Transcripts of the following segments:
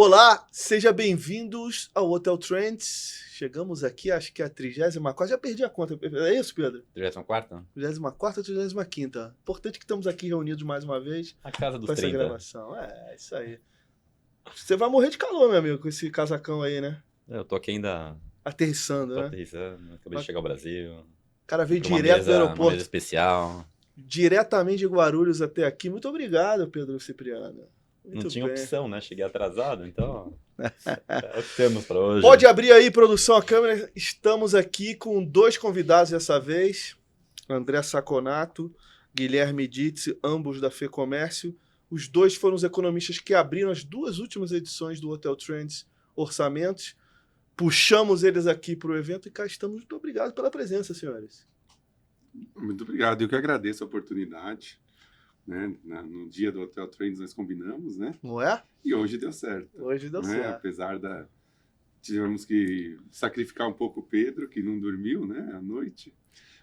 Olá, sejam bem-vindos ao Hotel Trends. Chegamos aqui, acho que é a 34ª, já perdi a conta, é isso, Pedro? 34ª? 34ª ou 35ª. Importante que estamos aqui reunidos mais uma vez A casa dos com essa 30. gravação. É, isso aí. Você vai morrer de calor, meu amigo, com esse casacão aí, né? Eu tô aqui ainda. Aterrissando, Tô né? aterrissando, acabei de chegar ao Brasil. O cara veio Pra uma direto do mesa aeroporto, especial. diretamente de Guarulhos até aqui. Muito obrigado, Pedro Cipriano. Não Muito tinha bem. opção, né? Cheguei atrasado, então. É o que temos pra hoje. Pode abrir aí, produção, a câmera. Estamos aqui com dois convidados dessa vez. André Saconato, Guilherme Ditze, ambos da FEComércio. Os dois foram os economistas que abriram as duas últimas edições do Hotel Trends Orçamentos. Puxamos eles aqui para o evento e cá estamos. Muito obrigado pela presença, senhores. Muito obrigado. Eu que agradeço a oportunidade. Né? No dia do Hotel Trends nós combinamos, né? Não é? E hoje deu certo. Hoje deu né? certo. Apesar da... Tivemos que sacrificar um pouco o Pedro, que não dormiu, né? À noite.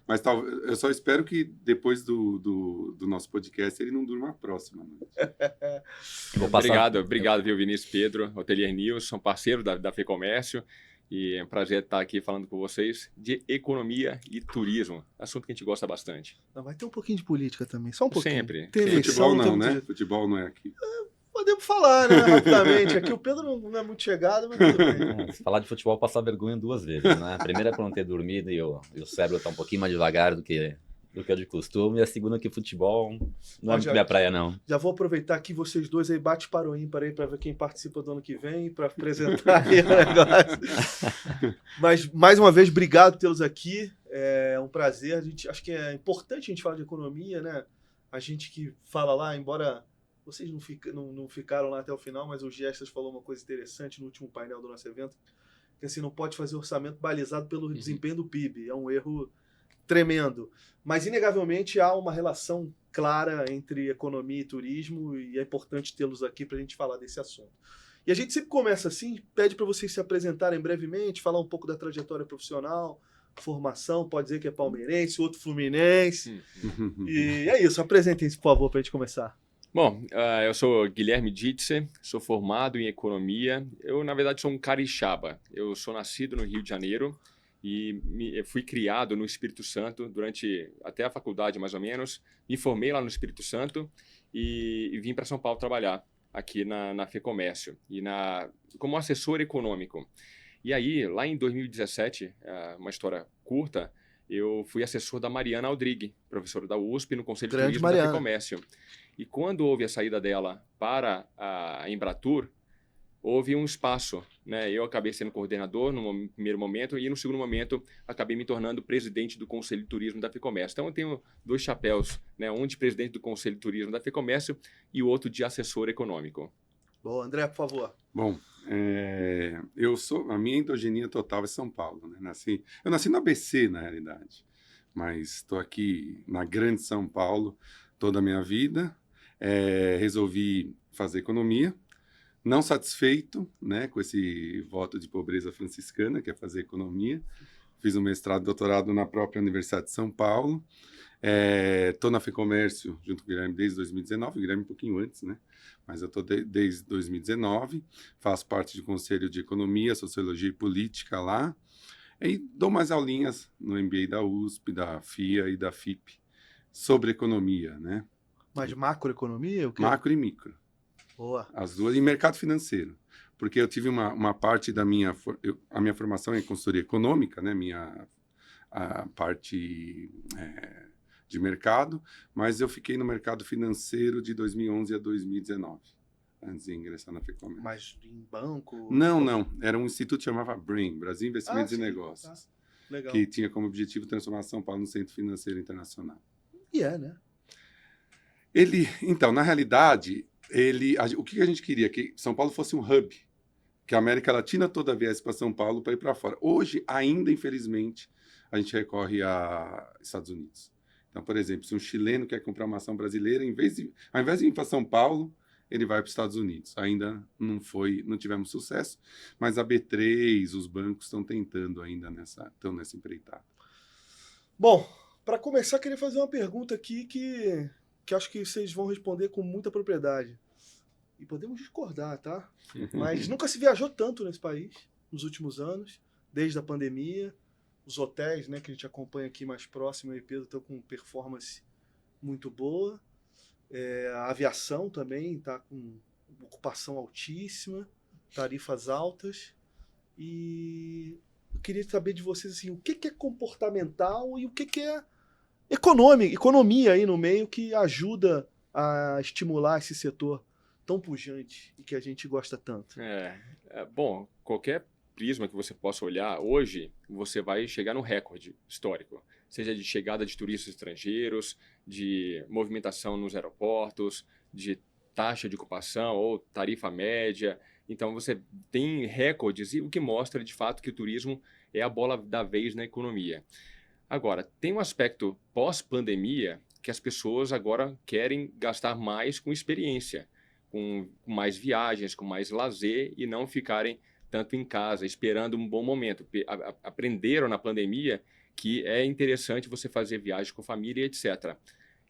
Mas eu só espero que depois do nosso podcast ele não durma a próxima noite. Obrigado, viu, Vinícius, Pedro, Hotelier News, são parceiros da FEComércio e é um prazer estar aqui falando com vocês de economia e turismo, assunto que a gente gosta bastante. Não, vai ter um pouquinho de política também, só um pouquinho. Sempre. Tem eleição, Futebol não, tem né? muito... Futebol não é aqui. Podemos falar, né, rapidamente. Aqui o Pedro não é muito chegado, mas tudo bem. Se falar de futebol, passar vergonha duas vezes, né? A primeira é por não ter dormido e o cérebro tá um pouquinho mais devagar do que é de costume. E a segunda que futebol não é muito minha praia, não. Já vou aproveitar que vocês dois aí bate para o ímpar aí para ver quem participa do ano que vem, para apresentar aí o negócio. Mas, mais uma vez, obrigado por tê-los aqui. É um prazer. Acho que é importante a gente falar de economia, né? A gente que fala lá, embora vocês não ficaram lá até o final, mas o Gestas falou uma coisa interessante no último painel do nosso evento, que assim, não pode fazer orçamento balizado pelo desempenho do PIB. É um erro tremendo. Mas, inegavelmente, há uma relação clara entre economia e turismo e é importante tê-los aqui para a gente falar desse assunto. E a gente sempre começa assim, pede para vocês se apresentarem brevemente, falar um pouco da trajetória profissional, formação, pode dizer que é palmeirense, outro fluminense. E é isso, apresentem-se, por favor, para a gente começar. Bom, eu sou Guilherme Ditze, sou formado em economia. Eu, na verdade, sou um carixaba. Eu sou nascido no Rio de Janeiro e fui criado no Espírito Santo durante até a faculdade, mais ou menos. Me formei lá no Espírito Santo e vim para São Paulo trabalhar aqui na FEComércio como assessor econômico. E aí, lá em 2017, uma história curta, eu fui assessor da Mariana Aldrigue, professora da USP, no Conselho de Turismo da FEComércio. E quando houve a saída dela para a Embratur, houve um espaço, né? Eu acabei sendo coordenador no primeiro momento e no segundo momento acabei me tornando presidente do Conselho de Turismo da FEComércio. Então eu tenho dois chapéus, né? Um de presidente do Conselho de Turismo da FEComércio e o outro de assessor econômico. Bom, André, por favor. Bom, a minha endogenia total é São Paulo, né? Eu nasci no ABC, na realidade, mas estou aqui na grande São Paulo toda a minha vida. Resolvi fazer economia, não satisfeito, né, com esse voto de pobreza franciscana, que é fazer economia. Fiz um mestrado e doutorado na própria Universidade de São Paulo. Estou na FEComércio junto com o Guilherme desde 2019, o Guilherme um pouquinho antes, né? Mas eu estou desde 2019, faço parte do Conselho de Economia, Sociologia e Política lá, e dou mais aulinhas no MBA da USP, da FIA e da FIP sobre economia, né? Mas macroeconomia? O quê? Macro e micro. Boa. As duas, e mercado financeiro. Porque eu tive uma parte da a minha formação em consultoria econômica, né? A parte de mercado, mas eu fiquei no mercado financeiro de 2011 a 2019, antes de ingressar na FEComércio. Mas em banco? Não. Era um instituto que chamava BRIN, Brasil Investimentos e Negócios, tá. Legal. que tinha como objetivo transformar São Paulo no centro financeiro internacional. E né? Então, na realidade, o que a gente queria? Que São Paulo fosse um hub, que a América Latina toda viesse para São Paulo para ir para fora. Hoje, ainda, infelizmente, a gente recorre a Estados Unidos. Então, por exemplo, se um chileno quer comprar uma ação brasileira, ao invés de ir para São Paulo, ele vai para os Estados Unidos. Ainda não tivemos sucesso, mas a B3, os bancos estão tentando ainda estão nessa empreitada. Bom, para começar, queria fazer uma pergunta aqui que acho que vocês vão responder com muita propriedade. e podemos discordar, tá? Mas nunca se viajou tanto nesse país nos últimos anos, desde a pandemia. Os hotéis, né, que a gente acompanha aqui mais próximo, eu e Pedro, estão com performance muito boa. A aviação também está com ocupação altíssima, tarifas altas. E eu queria saber de vocês assim, o que é comportamental e o que é economia aí no meio que ajuda a estimular esse setor tão pujante e que a gente gosta tanto. Bom, qualquer prisma que você possa olhar, hoje você vai chegar no recorde histórico, seja de chegada de turistas estrangeiros, de movimentação nos aeroportos, de taxa de ocupação ou tarifa média. Então você tem recordes, e o que mostra de fato que o turismo é a bola da vez na economia. Agora, tem um aspecto pós-pandemia que as pessoas agora querem gastar mais com experiência, com mais viagens, com mais lazer e não ficarem tanto em casa, esperando um bom momento. Aprenderam na pandemia que é interessante você fazer viagens com família, etc.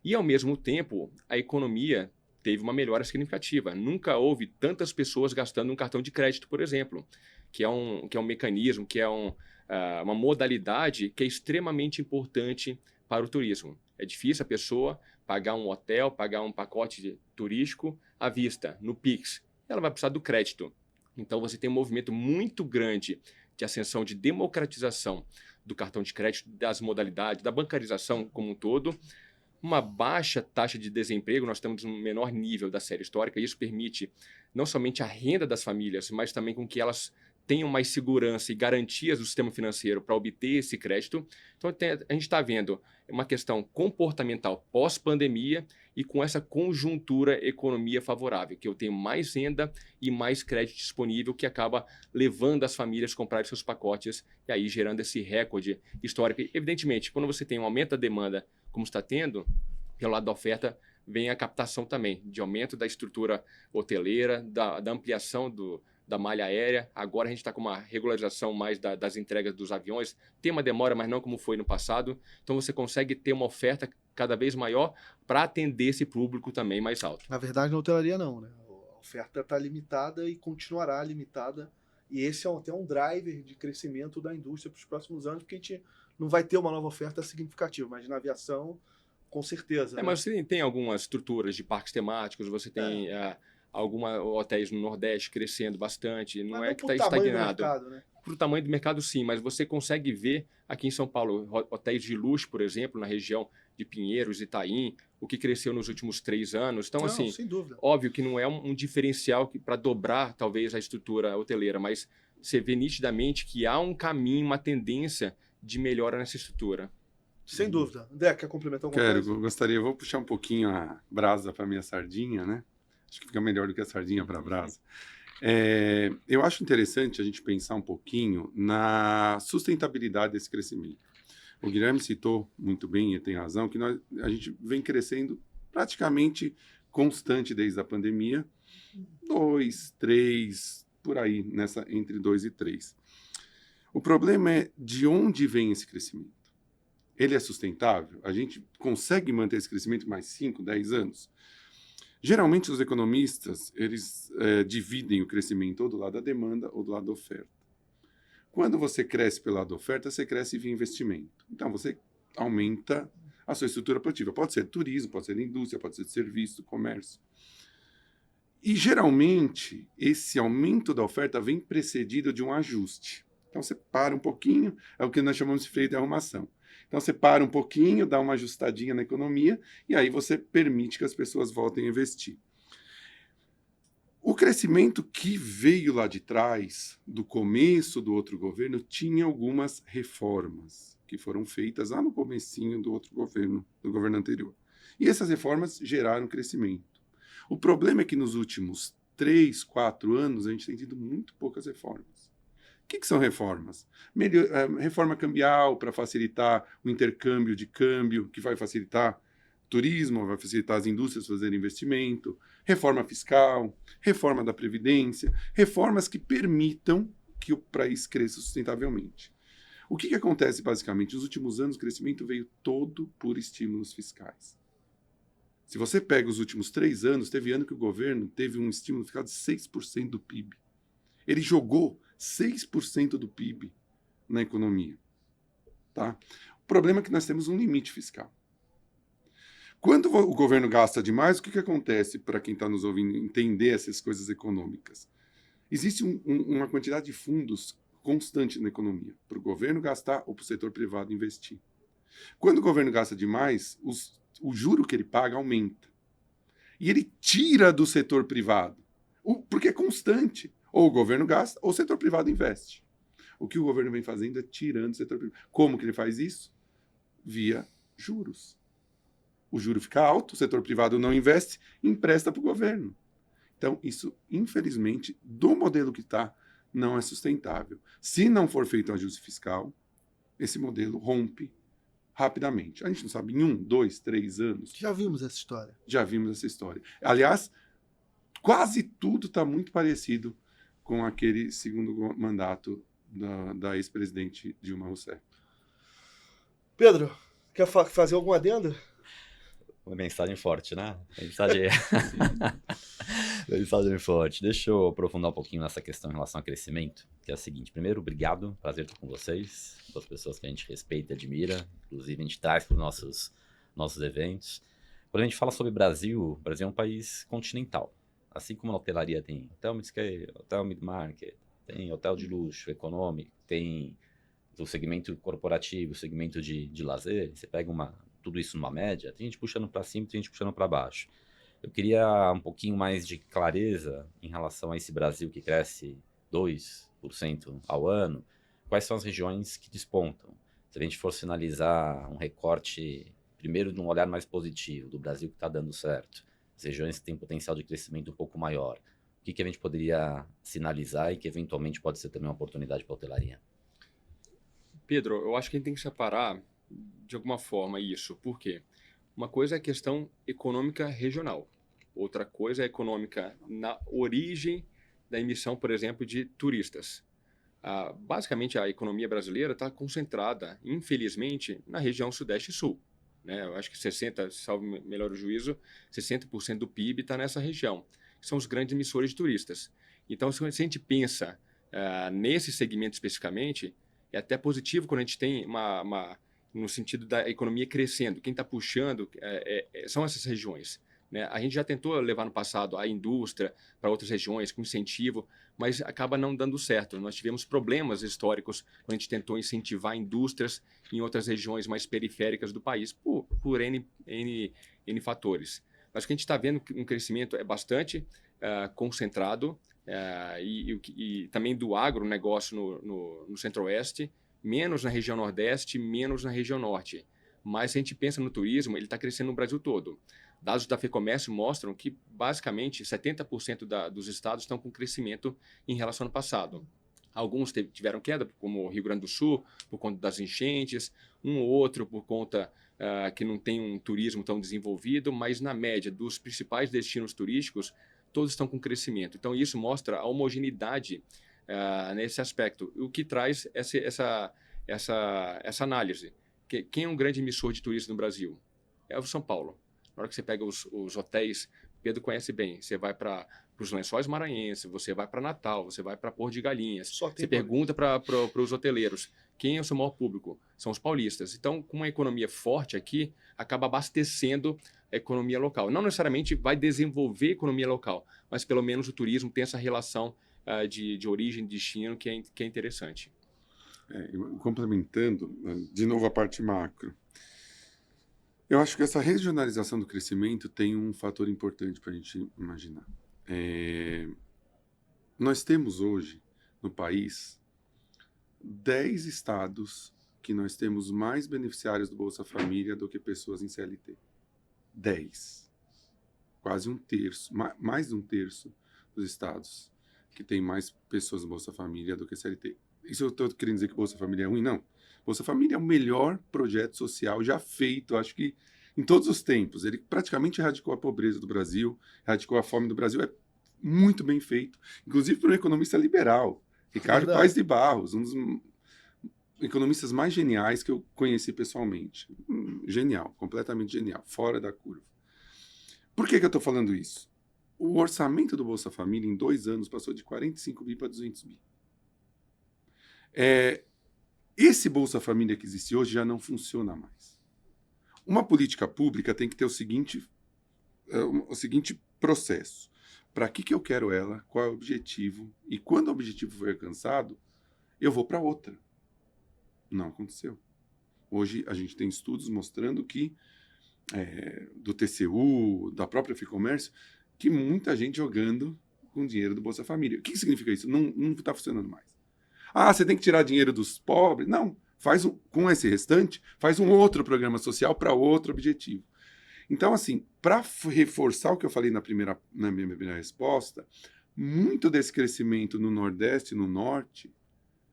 E, ao mesmo tempo, a economia teve uma melhora significativa. Nunca houve tantas pessoas gastando um cartão de crédito, por exemplo, que é um mecanismo, que é uma modalidade que é extremamente importante para o turismo. É difícil a pessoa pagar um hotel, pagar um pacote turístico à vista, no Pix. Ela vai precisar do crédito. Então, você tem um movimento muito grande de ascensão, de democratização do cartão de crédito, das modalidades, da bancarização como um todo. Uma baixa taxa de desemprego, nós estamos no menor nível da série histórica, e isso permite não somente a renda das famílias, mas também com que elas tenham mais segurança e garantias do sistema financeiro para obter esse crédito. Então, a gente está vendo uma questão comportamental pós-pandemia e com essa conjuntura economia favorável, que eu tenho mais renda e mais crédito disponível, que acaba levando as famílias a comprarem seus pacotes e aí gerando esse recorde histórico. E, evidentemente, quando você tem um aumento da demanda, como está tendo, pelo lado da oferta, vem a captação também, de aumento da estrutura hoteleira, da ampliação da malha aérea. Agora a gente está com uma regularização mais das entregas dos aviões. Tem uma demora, mas não como foi no passado. Então você consegue ter uma oferta cada vez maior para atender esse público também mais alto. Na verdade, na hotelaria não, né? A oferta está limitada e continuará limitada. E esse é até um driver de crescimento da indústria para os próximos anos, porque a gente não vai ter uma nova oferta significativa, mas na aviação, com certeza. Né? Mas você tem algumas estruturas de parques temáticos, você tem alguns hotéis no Nordeste crescendo bastante, não é que está estagnado. Né? Para o tamanho do mercado, sim, mas você consegue ver aqui em São Paulo, hotéis de luxo, por exemplo, na região de Pinheiros, Itaim, o que cresceu nos últimos 3 anos. Então, assim, sem dúvida. Óbvio que não é um diferencial para dobrar, talvez, a estrutura hoteleira, mas você vê nitidamente que há um caminho, uma tendência de melhora nessa estrutura. Sem dúvida. André, quer complementar alguma coisa? Eu gostaria, vou puxar um pouquinho a brasa para minha sardinha, né? Acho que fica melhor do que a sardinha para a brasa. Eu acho interessante a gente pensar um pouquinho na sustentabilidade desse crescimento. O Guilherme citou muito bem, e tem razão, que a gente vem crescendo praticamente constante desde a pandemia, 2, 3, por aí, entre 2 e 3. O problema é de onde vem esse crescimento. Ele é sustentável? A gente consegue manter esse crescimento mais 5, 10 anos? Geralmente, os economistas, eles dividem o crescimento ou do lado da demanda ou do lado da oferta. Quando você cresce pelo lado da oferta, você cresce via investimento. Então, você aumenta a sua estrutura produtiva. Pode ser turismo, pode ser indústria, pode ser serviço, comércio. E, geralmente, esse aumento da oferta vem precedido de um ajuste. Então, você para um pouquinho, é o que nós chamamos de freio de arrumação. Então, você para um pouquinho, dá uma ajustadinha na economia, e aí você permite que as pessoas voltem a investir. O crescimento que veio lá de trás, do começo do outro governo, tinha algumas reformas que foram feitas lá no comecinho do outro governo, do governo anterior. E essas reformas geraram crescimento. O problema é que nos últimos 3, 4 anos, a gente tem tido muito poucas reformas. O que são reformas? Reforma cambial para facilitar o intercâmbio de câmbio, que vai facilitar o turismo, vai facilitar as indústrias fazerem investimento, reforma fiscal, reforma da Previdência, reformas que permitam que o país cresça sustentavelmente. O que acontece basicamente? Nos últimos anos o crescimento veio todo por estímulos fiscais. Se você pega os últimos 3 anos, teve ano que o governo teve um estímulo fiscal de 6% do PIB. Ele jogou 6% do PIB na economia. Tá? O problema é que nós temos um limite fiscal. Quando o governo gasta demais, o que acontece para quem está nos ouvindo entender essas coisas econômicas? Existe uma quantidade de fundos constante na economia, para o governo gastar ou para o setor privado investir. Quando o governo gasta demais, o juro que ele paga aumenta. E ele tira do setor privado, porque é constante. Ou o governo gasta, ou o setor privado investe. O que o governo vem fazendo é tirando o setor privado. Como que ele faz isso? Via juros. O juro fica alto, o setor privado não investe, empresta para o governo. Então, isso, infelizmente, do modelo que está, não é sustentável. Se não for feito um ajuste fiscal, esse modelo rompe rapidamente. A gente não sabe em 1, 2, 3 anos. Já vimos essa história. Já vimos essa história. Aliás, quase tudo está muito parecido com aquele segundo mandato da ex-presidente Dilma Rousseff. Pedro, quer fazer algum adendo? Uma mensagem forte, né? Mensagem forte. Deixa eu aprofundar um pouquinho nessa questão em relação ao crescimento, que é a seguinte. Primeiro, obrigado, prazer estar com vocês, com as pessoas que a gente respeita e admira, inclusive a gente traz para os nossos eventos. Quando a gente fala sobre Brasil, o Brasil é um país continental. Assim como na hotelaria tem hotel mid-scale, hotel mid-market, tem hotel de luxo, econômico, tem o segmento corporativo, o segmento de lazer, você pega tudo isso numa média, tem gente puxando para cima e tem gente puxando para baixo. Eu queria um pouquinho mais de clareza em relação a esse Brasil que cresce 2% ao ano. Quais são as regiões que despontam? Se a gente fosse analisar um recorte, primeiro de um olhar mais positivo, do Brasil que está dando certo, as regiões que têm potencial de crescimento um pouco maior, o que a gente poderia sinalizar e que eventualmente pode ser também uma oportunidade para a hotelaria? Pedro, eu acho que a gente tem que separar de alguma forma isso. Por quê? Uma coisa é a questão econômica regional. Outra coisa é econômica na origem da emissão, por exemplo, de turistas. Basicamente, a economia brasileira está concentrada, infelizmente, na região Sudeste e Sul. Né? Eu acho que 60%, salvo melhor o juízo, 60% do PIB está nessa região, que são os grandes emissores de turistas. Então, se a gente pensa nesse segmento especificamente, é até positivo quando a gente tem no sentido da economia crescendo. Quem está puxando são essas regiões. Né? A gente já tentou levar no passado a indústria para outras regiões com incentivo, mas acaba não dando certo. Nós tivemos problemas históricos quando a gente tentou incentivar indústrias em outras regiões mais periféricas do país por N fatores. Mas o que a gente está vendo um crescimento é bastante concentrado e também do agronegócio no Centro-Oeste, menos na região Nordeste, menos na região Norte. Mas se a gente pensa no turismo, ele está crescendo no Brasil todo. Dados da FEComércio mostram que, basicamente, 70% dos estados estão com crescimento em relação ao ano passado. Alguns tiveram queda, como o Rio Grande do Sul, por conta das enchentes, um ou outro por conta que não tem um turismo tão desenvolvido, mas, na média, dos principais destinos turísticos, todos estão com crescimento. Então, isso mostra a homogeneidade nesse aspecto, o que traz essa análise. Quem é um grande emissor de turismo no Brasil? É o São Paulo. Na hora que você pega os hotéis, Pedro conhece bem, você vai para os Lençóis Maranhenses, você vai para Natal, você vai para Porto de Galinhas, você pergunta para os hoteleiros, quem é o seu maior público? São os paulistas. Então, com uma economia forte aqui, acaba abastecendo a economia local. Não necessariamente vai desenvolver a economia local, mas pelo menos o turismo tem essa relação de origem e destino que é interessante. Complementando, de novo a parte macro, eu acho que essa regionalização do crescimento tem um fator importante para a gente imaginar. Nós temos hoje, no país, 10 estados que nós temos mais beneficiários do Bolsa Família do que pessoas em CLT. 10. Quase um terço, mais de um terço dos estados que tem mais pessoas no Bolsa Família do que CLT. Isso eu estou querendo dizer que Bolsa Família é ruim? Não. Bolsa Família é o melhor projeto social já feito, acho que em todos os tempos. Ele praticamente erradicou a pobreza do Brasil, erradicou a fome do Brasil. É muito bem feito, inclusive por um economista liberal, Ricardo Paes de Barros, um dos economistas mais geniais que eu conheci pessoalmente. Genial, completamente genial, fora da curva. Por que eu estou falando isso? O orçamento do Bolsa Família em 2 anos passou de 45 bi para 200 bi. Esse Bolsa Família que existe hoje já não funciona mais. Uma política pública tem que ter o seguinte processo. Para que eu quero ela? Qual é o objetivo? E quando o objetivo for alcançado, eu vou para outra. Não aconteceu. Hoje a gente tem estudos mostrando que, do TCU, da própria Ficomércio, que muita gente jogando com dinheiro do Bolsa Família. O que significa isso? Não está funcionando mais. Ah, você tem que tirar dinheiro dos pobres? Não. Com esse restante, faz um outro programa social para outro objetivo. Então, assim, para reforçar o que eu falei na minha primeira resposta, muito desse crescimento no Nordeste e no Norte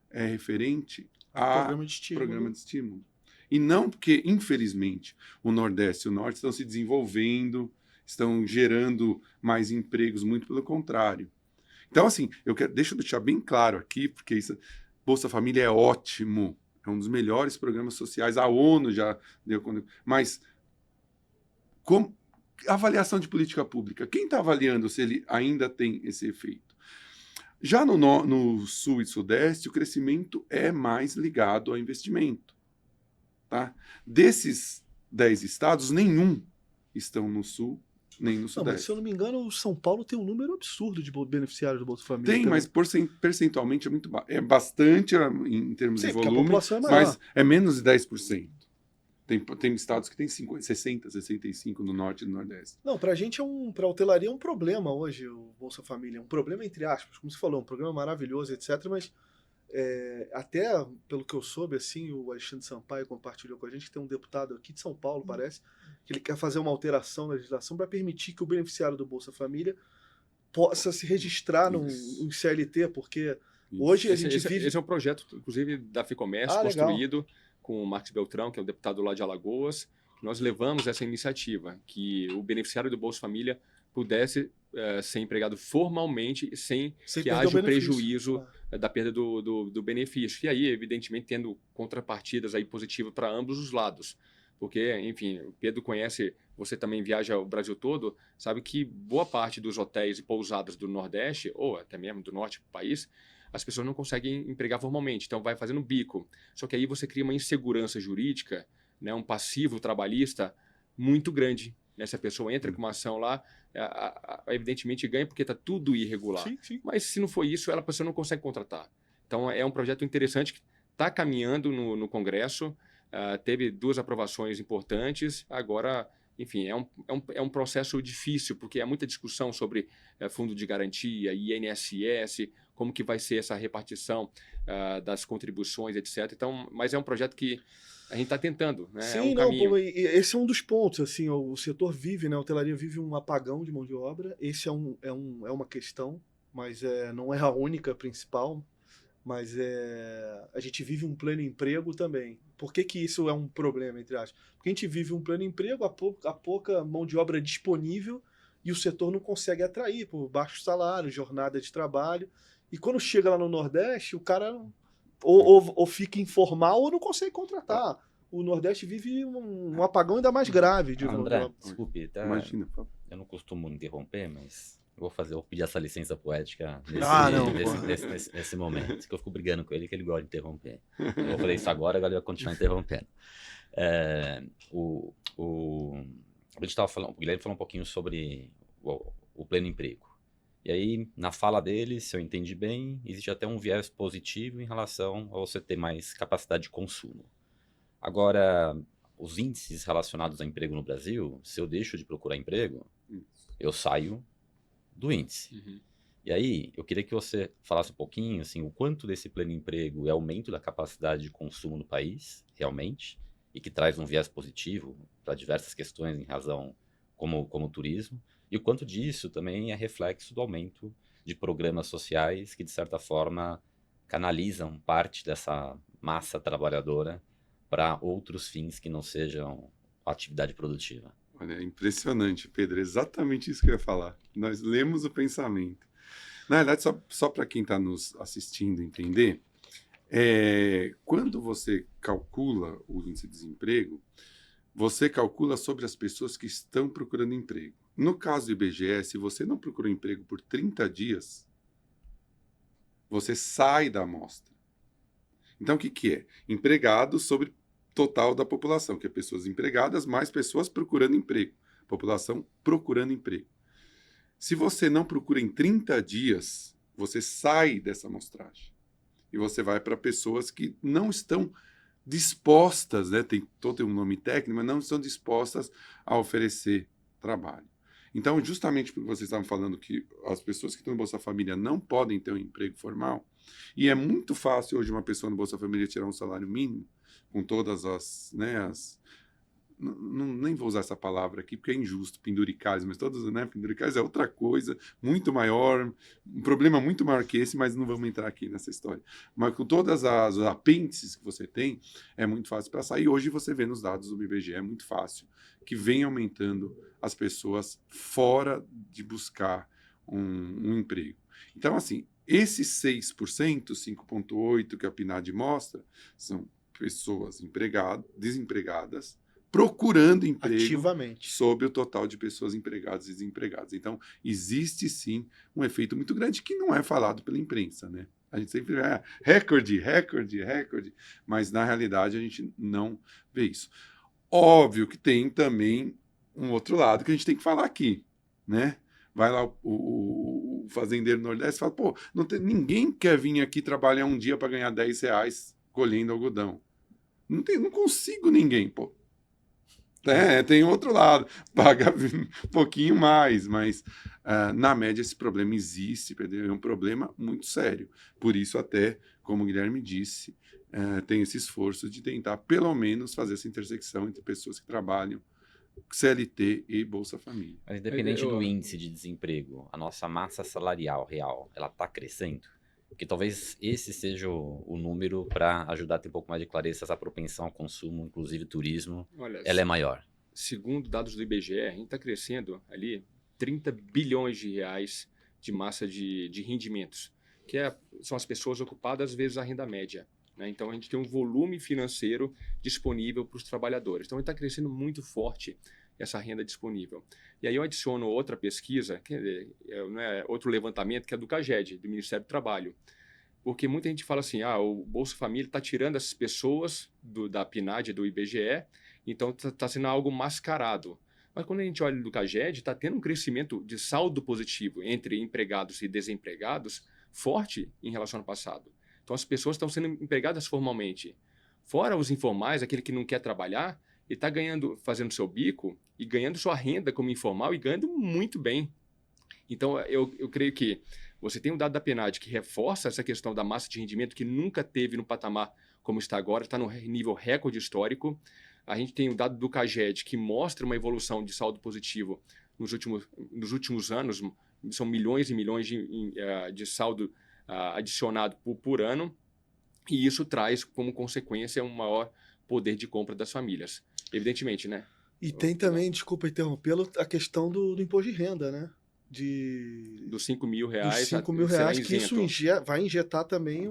é referente a programa de estímulo. E não porque, infelizmente, o Nordeste e o Norte estão se desenvolvendo, estão gerando mais empregos, muito pelo contrário. Então, assim, deixa eu deixar bem claro aqui, porque Bolsa Família é ótimo, é um dos melhores programas sociais, a ONU já deu... Mas, avaliação de política pública, quem está avaliando se ele ainda tem esse efeito? Já no Sul e Sudeste, o crescimento é mais ligado ao investimento. Tá? Desses 10 estados, nenhum estão no Sul nem no Sudeste. Não, mas se eu não me engano, o São Paulo tem um número absurdo de beneficiários do Bolsa Família. Tem, mas percentualmente é bastante em termos de volume, a população é maior. mas é menos de 10%. Tem estados que tem 60, 65 no Norte e no Nordeste. Não, pra gente, pra hotelaria é um problema hoje, o Bolsa Família. É um problema entre aspas, como você falou, um programa maravilhoso, etc. Mas até, pelo que eu soube, assim, o Alexandre Sampaio compartilhou com a gente que tem um deputado aqui de São Paulo, parece, que ele quer fazer uma alteração na legislação para permitir que o beneficiário do Bolsa Família possa se registrar no CLT, porque hoje a gente vive... Esse é um projeto, inclusive, da Ficomércio, construído... Legal. Com o Marcos Beltrão, que é o deputado lá de Alagoas, nós levamos essa iniciativa, que o beneficiário do Bolsa Família pudesse ser empregado formalmente sem que haja o prejuízo da perda do benefício. E aí, evidentemente, tendo contrapartidas aí positivas para ambos os lados. Porque, enfim, o Pedro conhece, você também viaja o Brasil todo, sabe que boa parte dos hotéis e pousadas do Nordeste, ou até mesmo do Norte do país, as pessoas não conseguem empregar formalmente, então vai fazendo bico. Só que aí você cria uma insegurança jurídica, né, um passivo trabalhista muito grande. Né? Se a pessoa entra com uma ação lá, evidentemente ganha porque está tudo irregular. Sim. Mas se não for isso, a pessoa não consegue contratar. Então é um projeto interessante que está caminhando no Congresso, teve 2 aprovações importantes, agora... Enfim, é um processo difícil, porque há muita discussão sobre fundo de garantia, INSS, como que vai ser essa repartição das contribuições, etc. Então, mas é um projeto que a gente está tentando, né? Sim, esse é um dos pontos. Assim, o setor vive, né? A hotelaria vive um apagão de mão de obra. Esse é uma questão, mas não é a única principal. Mas a gente vive um pleno emprego também. Por que isso é um problema, entre aspas? Porque a gente vive um pleno emprego, há pouca mão de obra disponível e o setor não consegue atrair por baixo salário, jornada de trabalho. E quando chega lá no Nordeste, o cara ou fica informal ou não consegue contratar. O Nordeste vive um apagão ainda mais grave de mão de obra. Desculpe, tá? Imagina, pô. Eu não costumo interromper, mas... vou pedir essa licença poética nesse momento, que eu fico brigando com ele, que ele gosta de interromper. Eu vou fazer isso agora ele vai continuar interrompendo. O Guilherme falou um pouquinho sobre o pleno emprego. E aí, na fala dele, se eu entendi bem, existe até um viés positivo em relação a você ter mais capacidade de consumo. Agora, os índices relacionados a emprego no Brasil, se eu deixo de procurar emprego, eu saio do índice. Uhum. E aí, eu queria que você falasse um pouquinho, assim, o quanto desse pleno emprego é aumento da capacidade de consumo no país, realmente, e que traz um viés positivo para diversas questões em razão como o turismo, e o quanto disso também é reflexo do aumento de programas sociais que, de certa forma, canalizam parte dessa massa trabalhadora para outros fins que não sejam a atividade produtiva. Olha, é impressionante, Pedro. É exatamente isso que eu ia falar. Nós lemos o pensamento. Na verdade, só para quem está nos assistindo entender, quando você calcula o índice de desemprego, você calcula sobre as pessoas que estão procurando emprego. No caso do IBGE, se você não procurou emprego por 30 dias, você sai da amostra. Então, o que, que é? Empregados sobre total da população, que é pessoas empregadas mais pessoas procurando emprego. População procurando emprego. Se você não procura em 30 dias, você sai dessa amostragem. E você vai para pessoas que não estão dispostas, né? Tem todo um nome técnico, mas não estão dispostas a oferecer trabalho. Então, justamente porque vocês estavam falando que as pessoas que estão no Bolsa Família não podem ter um emprego formal, e é muito fácil hoje uma pessoa no Bolsa Família tirar um salário mínimo, com todas as, né, nem vou usar essa palavra aqui porque é injusto, penduricais, mas todos, né, penduricais é outra coisa, muito maior, um problema muito maior que esse, mas não vamos entrar aqui nessa história. Mas com todas as apêndices que você tem, é muito fácil para sair. Hoje você vê nos dados do IBGE, é muito fácil, que vem aumentando as pessoas fora de buscar um emprego. Então, assim, esses 6%, 5,8% que a PNAD mostra, são pessoas desempregadas, procurando emprego Ativamente. sobre o total de pessoas empregadas e desempregadas. Então, existe sim um efeito muito grande que não é falado pela imprensa, né? A gente sempre vê recorde, mas na realidade a gente não vê isso. Óbvio que tem também um outro lado que a gente tem que falar aqui, né? Vai lá o fazendeiro nordeste e fala, pô, ninguém quer vir aqui trabalhar um dia para ganhar R$10 colhendo algodão. Não consigo ninguém, pô. Tem outro lado, paga um pouquinho mais, mas na média esse problema existe, é um problema muito sério. Por isso até, como o Guilherme disse, tem esse esforço de tentar pelo menos fazer essa intersecção entre pessoas que trabalham CLT e Bolsa Família. Mas independente do índice de desemprego, a nossa massa salarial real, ela está crescendo? Porque talvez esse seja o número para ajudar a ter um pouco mais de clareza essa propensão ao consumo, inclusive turismo, Olha, ela é maior. Segundo dados do IBGE, a gente está crescendo ali 30 bilhões de reais de massa de rendimentos, que são as pessoas ocupadas vezes a renda média. Né? Então, a gente tem um volume financeiro disponível para os trabalhadores. Então, está crescendo muito forte essa renda disponível. E aí eu adiciono outra pesquisa, outro levantamento, que é do CAGED, do Ministério do Trabalho. Porque muita gente fala assim, o Bolsa Família está tirando essas pessoas da PNAD, do IBGE, então está sendo algo mascarado. Mas quando a gente olha do CAGED, está tendo um crescimento de saldo positivo entre empregados e desempregados forte em relação ao passado. Então as pessoas estão sendo empregadas formalmente. Fora os informais, aquele que não quer trabalhar, e está fazendo seu bico e ganhando sua renda como informal e ganhando muito bem. Então, eu creio que você tem um dado da PNAD que reforça essa questão da massa de rendimento que nunca teve no patamar como está agora, está no nível recorde histórico. A gente tem o dado do CAGED que mostra uma evolução de saldo positivo nos últimos anos, são milhões e milhões de saldo adicionado por ano, e isso traz como consequência um maior poder de compra das famílias. Evidentemente, né? E tem também, desculpa interrompê-lo, a questão do imposto de renda, né? Dos R$5.000 dos R$5.000, que isso vai injetar também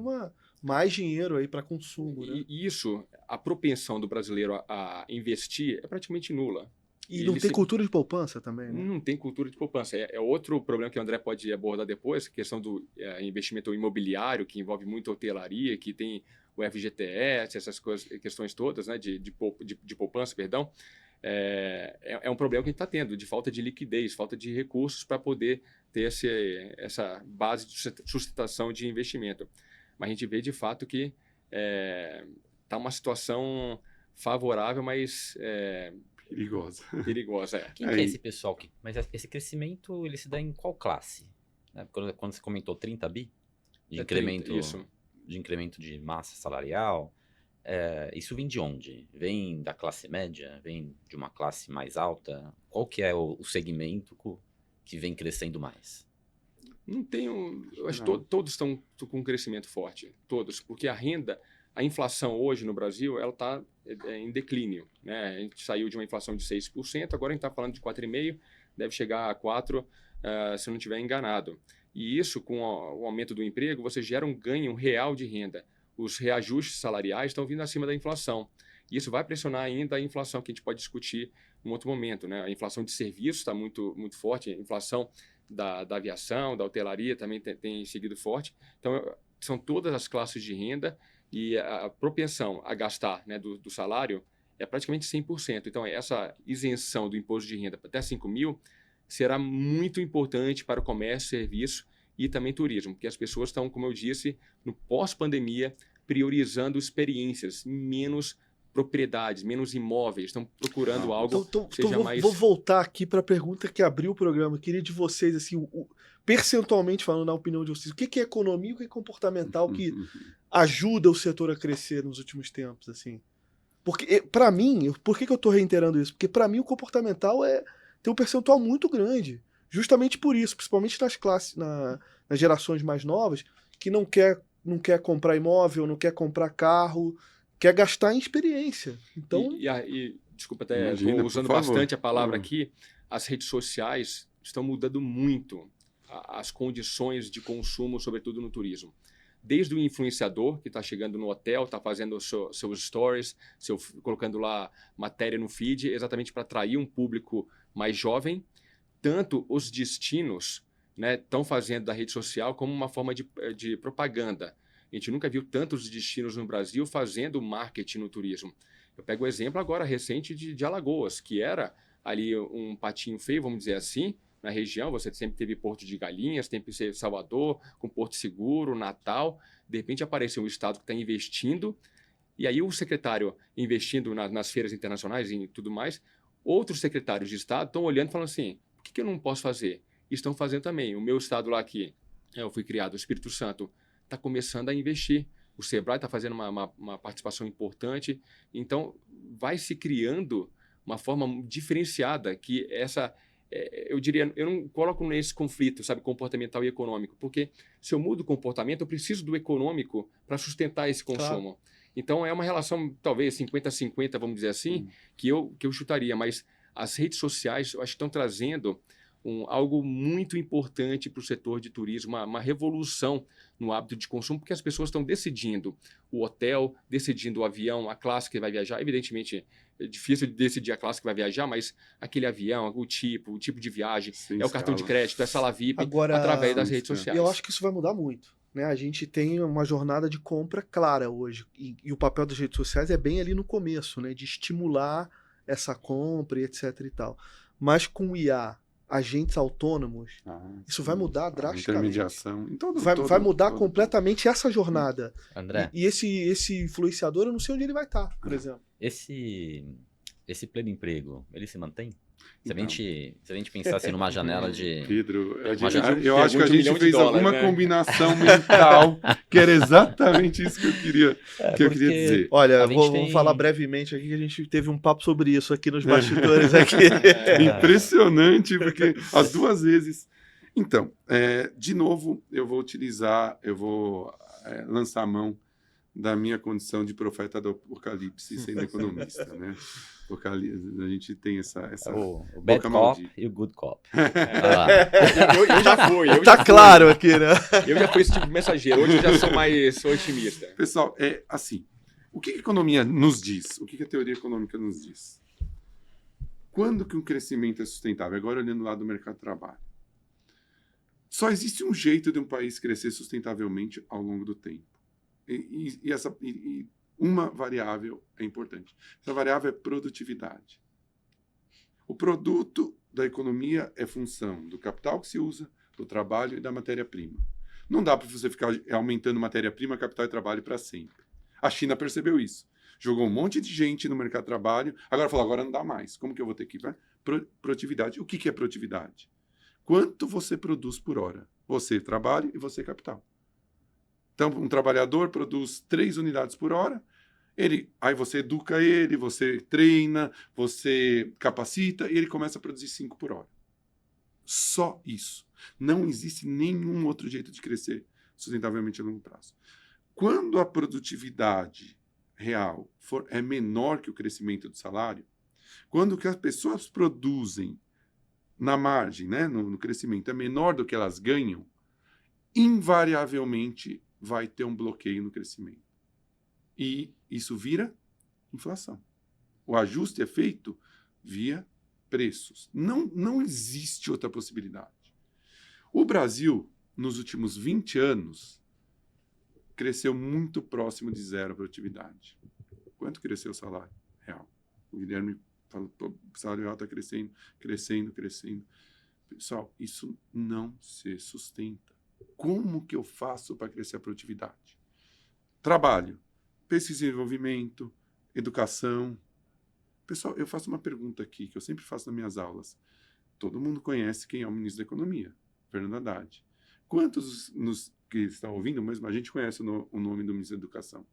mais dinheiro aí para consumo, né? E isso, a propensão do brasileiro a investir é praticamente nula. E não tem cultura de poupança também, né? Não tem cultura de poupança. É outro problema que o André pode abordar depois, a questão do investimento imobiliário, que envolve muito hotelaria, que tem o FGTS, essas questões todas, né, de poupança, perdão. É um problema que a gente está tendo, de falta de liquidez, falta de recursos para poder ter essa base de sustentação de investimento. Mas a gente vê de fato que está uma situação favorável, mas perigosa. Quem que é esse pessoal? Mas esse crescimento, ele se dá em qual classe? Né? Quando você comentou 30 bi de incremento, 30, isso. De incremento de massa salarial, isso vem de onde? Vem da classe média? Vem de uma classe mais alta? Qual que é o segmento que vem crescendo mais? Não tenho. Eu acho que todos estão com um crescimento forte. Todos. Porque a inflação hoje no Brasil, ela está em declínio. Né? A gente saiu de uma inflação de 6%, agora a gente está falando de 4,5%, deve chegar a 4%, se eu não estiver enganado. E isso, com o aumento do emprego, você gera um ganho real de renda. Os reajustes salariais estão vindo acima da inflação. E isso vai pressionar ainda a inflação, que a gente pode discutir num outro momento, né? A inflação de serviços está muito, muito forte, a inflação da aviação, da hotelaria também tem seguido forte. Então, são todas as classes de renda e a propensão a gastar, né, do salário é praticamente 100%. Então, essa isenção do imposto de renda até 5 mil será muito importante para o comércio, serviço e também turismo, porque as pessoas estão, como eu disse, no pós-pandemia, priorizando experiências, menos propriedades, menos imóveis, estão procurando algo que seja mais... Vou voltar aqui para a pergunta que abriu o programa. Queria de vocês, assim, percentualmente falando, na opinião de vocês, o que é economia e o que é comportamental que ajuda o setor a crescer nos últimos tempos, assim? Porque, para mim, por que eu estou reiterando isso? Porque, para mim, o comportamental tem um percentual muito grande. Justamente por isso, principalmente nas classes, nas gerações mais novas, que não quer comprar imóvel, não quer comprar carro, quer gastar em experiência. Então... desculpa, até estou usando bastante a palavra aqui, as redes sociais estão mudando muito as condições de consumo, sobretudo no turismo. Desde o influenciador que está chegando no hotel, está fazendo seus stories, colocando lá matéria no feed, exatamente para atrair um público mais jovem. Tanto os destinos, né, estão fazendo da rede social como uma forma de propaganda. A gente nunca viu tantos destinos no Brasil fazendo marketing no turismo. Eu pego o exemplo agora recente de Alagoas, que era ali um patinho feio, vamos dizer assim, na região. Você sempre teve Porto de Galinhas, sempre teve Salvador, com Porto Seguro, Natal. De repente apareceu um estado que está investindo, e aí o secretário investindo nas feiras internacionais e tudo mais, outros secretários de estado estão olhando e falando assim, o que eu não posso fazer? E estão fazendo também. O meu estado lá que eu fui criado, o Espírito Santo, está começando a investir. O Sebrae está fazendo uma participação importante. Então, vai se criando uma forma diferenciada que eu diria, eu não coloco nesse conflito, sabe, comportamental e econômico, porque se eu mudo o comportamento, eu preciso do econômico para sustentar esse consumo. Claro. Então, é uma relação, talvez, 50-50, vamos dizer assim, que eu chutaria. Mas as redes sociais, eu acho que estão trazendo algo muito importante para o setor de turismo, uma revolução no hábito de consumo, porque as pessoas estão decidindo o hotel, decidindo o avião, a classe que vai viajar. Evidentemente, é difícil de decidir a classe que vai viajar, mas aquele avião, o tipo de viagem, o cartão de crédito, é sala VIP, através das redes sociais. Eu acho que isso vai mudar muito. Né? A gente tem uma jornada de compra clara hoje, e o papel das redes sociais é bem ali no começo, né? De estimular essa compra e etc e tal. Mas com o IA, agentes autônomos, isso vai mudar drasticamente. Intermediação. Vai mudar completamente essa jornada. André. E esse influenciador, eu não sei onde ele vai estar, por exemplo. Esse pleno emprego, ele se mantém? Se a gente pensasse numa janela de... Pedro, eu acho que a gente fez alguma combinação mental que era exatamente isso que eu queria dizer. Olha, vou falar brevemente aqui que a gente teve um papo sobre isso aqui nos bastidores. Aqui. Impressionante, porque as duas vezes... Então, de novo, eu vou lançar a mão da minha condição de profeta do Apocalipse sendo economista, né? Porque a gente tem essa o bad cop e o good cop. Eu já fui. Claro aqui, né? Eu já fui esse tipo de mensageiro. Hoje eu já sou mais otimista. Pessoal, assim. O que a economia nos diz? O que a teoria econômica nos diz? Quando que um crescimento é sustentável? Agora olhando lá do mercado de trabalho. Só existe um jeito de um país crescer sustentavelmente ao longo do tempo. E uma variável é importante. Essa variável é produtividade. O produto da economia é função do capital que se usa, do trabalho e da matéria-prima. Não dá para você ficar aumentando matéria-prima, capital e trabalho para sempre. A China percebeu isso. Jogou um monte de gente no mercado de trabalho, agora falou, agora não dá mais. Como que eu vou ter que ir? Produtividade. O que é produtividade? Quanto você produz por hora? Você trabalho e você capital. Então, um trabalhador produz 3 unidades por hora, aí você educa ele, você treina, você capacita, e ele começa a produzir 5 por hora. Só isso. Não existe nenhum outro jeito de crescer sustentavelmente a longo prazo. Quando a produtividade real é menor que o crescimento do salário, quando o que as pessoas produzem na margem, né, no crescimento, é menor do que elas ganham, invariavelmente vai ter um bloqueio no crescimento. E isso vira inflação. O ajuste é feito via preços. Não existe outra possibilidade. O Brasil, nos últimos 20 anos, cresceu muito próximo de zero a produtividade. Quanto cresceu o salário real? O Guilherme falou, o salário real está crescendo, crescendo, crescendo. Pessoal, isso não se sustenta. Como que eu faço para crescer a produtividade? Trabalho, pesquisa e desenvolvimento, educação. Pessoal, eu faço uma pergunta aqui, que eu sempre faço nas minhas aulas. Todo mundo conhece quem é o ministro da Economia, Fernando Haddad. Quantos que estão ouvindo, mesmo a gente conhece o nome do ministro da Educação?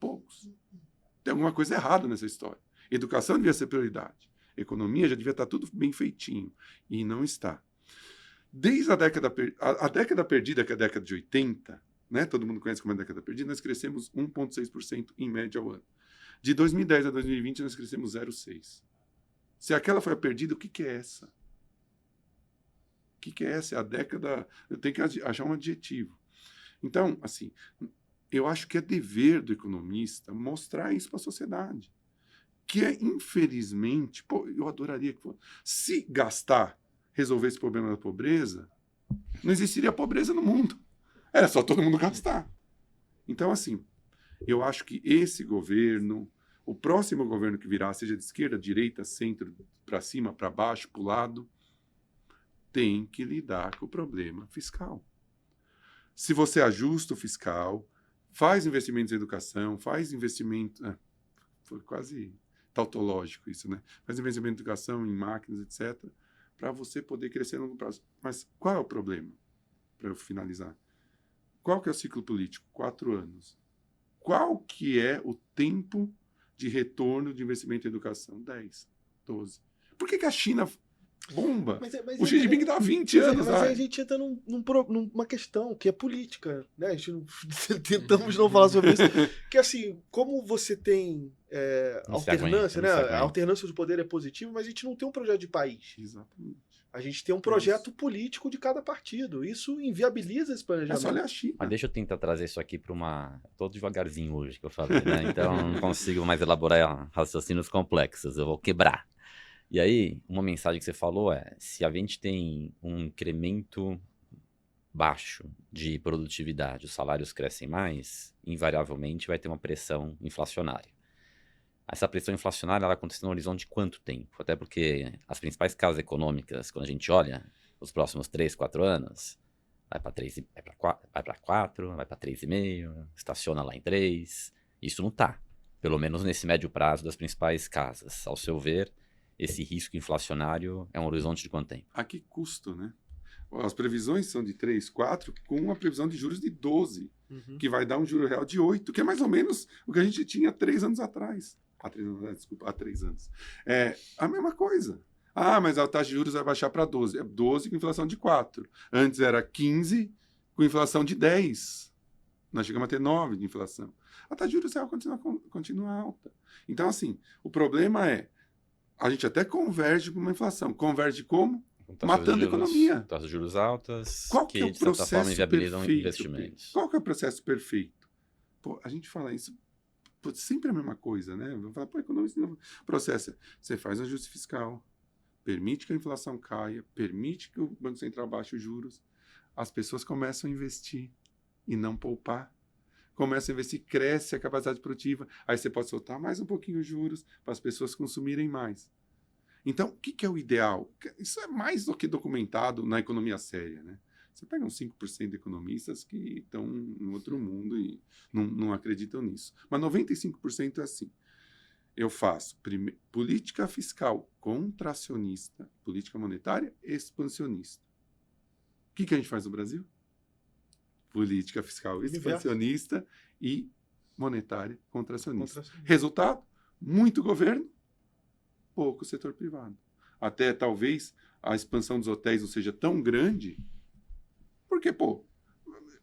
Poucos. Tem alguma coisa errada nessa história. Educação devia ser prioridade. Economia já devia estar tudo bem feitinho. E não está. Desde a década perdida, que é a década de 80, né? Todo mundo conhece como é a década perdida, nós crescemos 1,6% em média ao ano. De 2010 a 2020, nós crescemos 0,6%. Se aquela foi a perdida, o que é essa? O que é essa? É a década... Eu tenho que achar um adjetivo. Então, assim, eu acho que é dever do economista mostrar isso para a sociedade. Que é, infelizmente... Pô, eu adoraria que fosse. Se gastar, resolver esse problema da pobreza, não existiria pobreza no mundo. Era só todo mundo gastar. Então, assim, eu acho que esse governo, o próximo governo que virá, seja de esquerda, direita, centro, para cima, para baixo, para o lado, tem que lidar com o problema fiscal. Se você ajusta o fiscal, faz investimentos em educação, faz investimento... foi quase tautológico isso, né? Faz investimento em educação, em máquinas, etc., para você poder crescer no longo prazo. Mas qual é o problema? Para eu finalizar. Qual que é o ciclo político? 4 anos. Qual que é o tempo de retorno de investimento em educação? 10, 12. Por que a China bomba? O Xi Jinping dá 20 anos. Mas aí a gente entra numa questão que é política, né? A gente tentamos não falar sobre isso. Que assim, como você tem alternância, né? A alternância do poder é positiva, mas a gente não tem um projeto de país. Exatamente. A gente tem um projeto político de cada partido. Isso inviabiliza esse planejamento. É só olhar a China. Mas deixa eu tentar trazer isso aqui para uma... Tô devagarzinho hoje que eu falei, né? Então não consigo mais elaborar raciocínios complexos. Eu vou quebrar. E aí, uma mensagem que você falou é, se a gente tem um incremento baixo de produtividade, os salários crescem mais, invariavelmente vai ter uma pressão inflacionária. Essa pressão inflacionária, ela acontece no horizonte de quanto tempo? Até porque as principais casas econômicas, quando a gente olha, os próximos 3, 4 anos, vai para 3, vai para 4, vai para 3,5, estaciona lá em 3. Isso não está, pelo menos nesse médio prazo das principais casas. Ao seu ver, esse risco inflacionário é um horizonte de quanto tempo? A que custo, né? As previsões são de 3, 4, com uma previsão de juros de 12, que vai dar um juro real de 8, que é mais ou menos o que a gente tinha 3 anos atrás. Há 3 anos. É a mesma coisa. Ah, mas a taxa de juros vai baixar para 12. É 12 com inflação de 4. Antes era 15 com inflação de 10. Nós chegamos a ter 9 de inflação. A taxa de juros real continua alta. Então, assim, o problema é a gente até converge com uma inflação. Converge como? Matando a economia. Taxas de juros altas, qual que é o de certa forma, processo inviabilizam perfeito, investimentos. Qual que é o processo perfeito? Pô, a gente fala isso, pô, sempre a mesma coisa, né? Vamos falar, pô, economista não. Processo é, você faz um ajuste fiscal, permite que a inflação caia, permite que o Banco Central baixe os juros, as pessoas começam a investir e não poupar. Começa a investir, cresce a capacidade produtiva, aí você pode soltar mais um pouquinho os juros para as pessoas consumirem mais. Então, o que é o ideal? Isso é mais do que documentado na economia séria, né? Você pega uns 5% de economistas que estão em outro mundo e não acreditam nisso. Mas 95% é assim. Eu faço política fiscal contracionista, política monetária expansionista. O que a gente faz no Brasil? Política fiscal expansionista e monetária contracionista. Resultado? Muito governo, pouco setor privado. Até talvez a expansão dos hotéis não seja tão grande, porque, pô,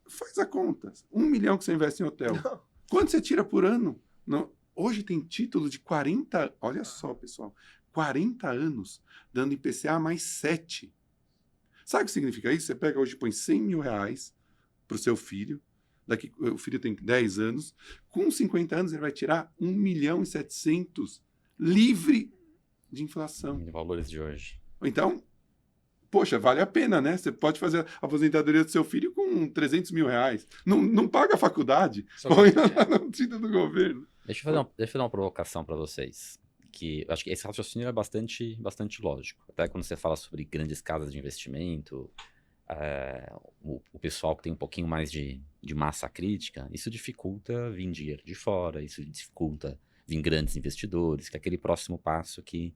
faz a conta. 1 milhão que você investe em hotel. Não. Quanto você tira por ano? Não. Hoje tem título de 40, olha só, pessoal, 40 anos, dando IPCA mais 7. Sabe o que significa isso? Você pega hoje e põe 100 mil reais para o seu filho, o filho tem 10 anos, com 50 anos ele vai tirar 1.700.000 livre de inflação. Em valores de hoje. Então, poxa, vale a pena, né? Você pode fazer a aposentadoria do seu filho com 300 mil reais. Não paga a faculdade, põe no título do governo. Deixa eu dar uma provocação para vocês. Que eu acho que esse raciocínio é bastante lógico. Até quando você fala sobre grandes casas de investimento, o pessoal que tem um pouquinho mais de massa crítica, isso dificulta vir dinheiro de fora, isso dificulta vir grandes investidores, que é aquele próximo passo que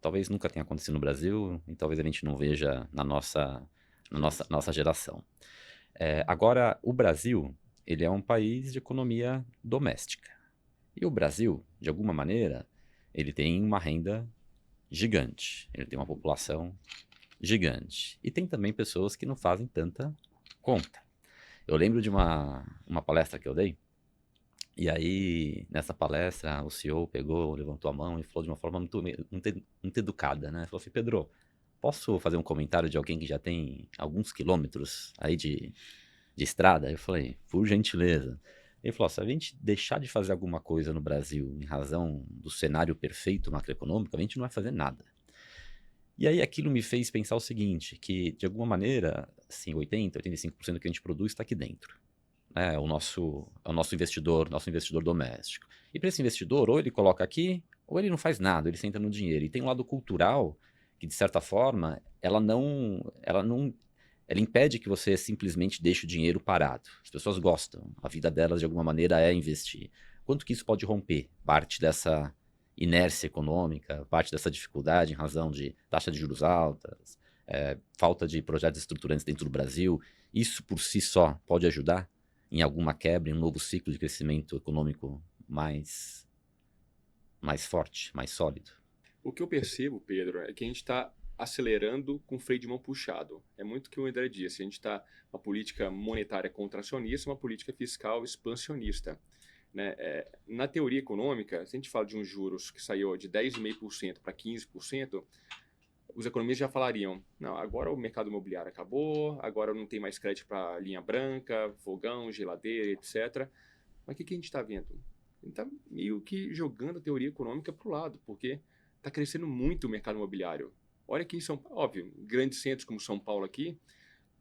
talvez nunca tenha acontecido no Brasil e talvez a gente não veja na nossa geração. Agora, o Brasil, ele é um país de economia doméstica. E o Brasil, de alguma maneira, ele tem uma renda gigante, ele tem uma população gigante. E tem também pessoas que não fazem tanta conta. Eu lembro de uma palestra que eu dei, e aí, nessa palestra, o CEO levantou a mão e falou de uma forma muito educada, né? Falou assim, Pedro, posso fazer um comentário de alguém que já tem alguns quilômetros aí de estrada? Eu falei, por gentileza. Ele falou, se a gente deixar de fazer alguma coisa no Brasil em razão do cenário perfeito macroeconômico, a gente não vai fazer nada. E aí aquilo me fez pensar o seguinte, que de alguma maneira, assim, 85% do que a gente produz está aqui dentro. É o nosso investidor doméstico. E para esse investidor, ou ele coloca aqui, ou ele não faz nada, ele senta no dinheiro. E tem um lado cultural que, de certa forma, ela impede que você simplesmente deixe o dinheiro parado. As pessoas gostam, a vida delas de alguma maneira é investir. Quanto que isso pode romper parte dessa inércia econômica, parte dessa dificuldade em razão de taxa de juros altas, falta de projetos estruturantes dentro do Brasil? Isso por si só pode ajudar em alguma quebra, em um novo ciclo de crescimento econômico mais forte, mais sólido? O que eu percebo, Pedro, é que a gente está acelerando com o freio de mão puxado. É muito o que o André disse. A gente está uma política monetária contracionista, uma política fiscal expansionista. Né? Na teoria econômica, se a gente fala de uns juros que saiu de 10,5% para 15%, os economistas já falariam, não, agora o mercado imobiliário acabou, agora não tem mais crédito para linha branca, fogão, geladeira, etc. Mas o que a gente está vendo? A gente está meio que jogando a teoria econômica para o lado, porque está crescendo muito o mercado imobiliário. Olha aqui em São Paulo, óbvio, grandes centros como São Paulo aqui,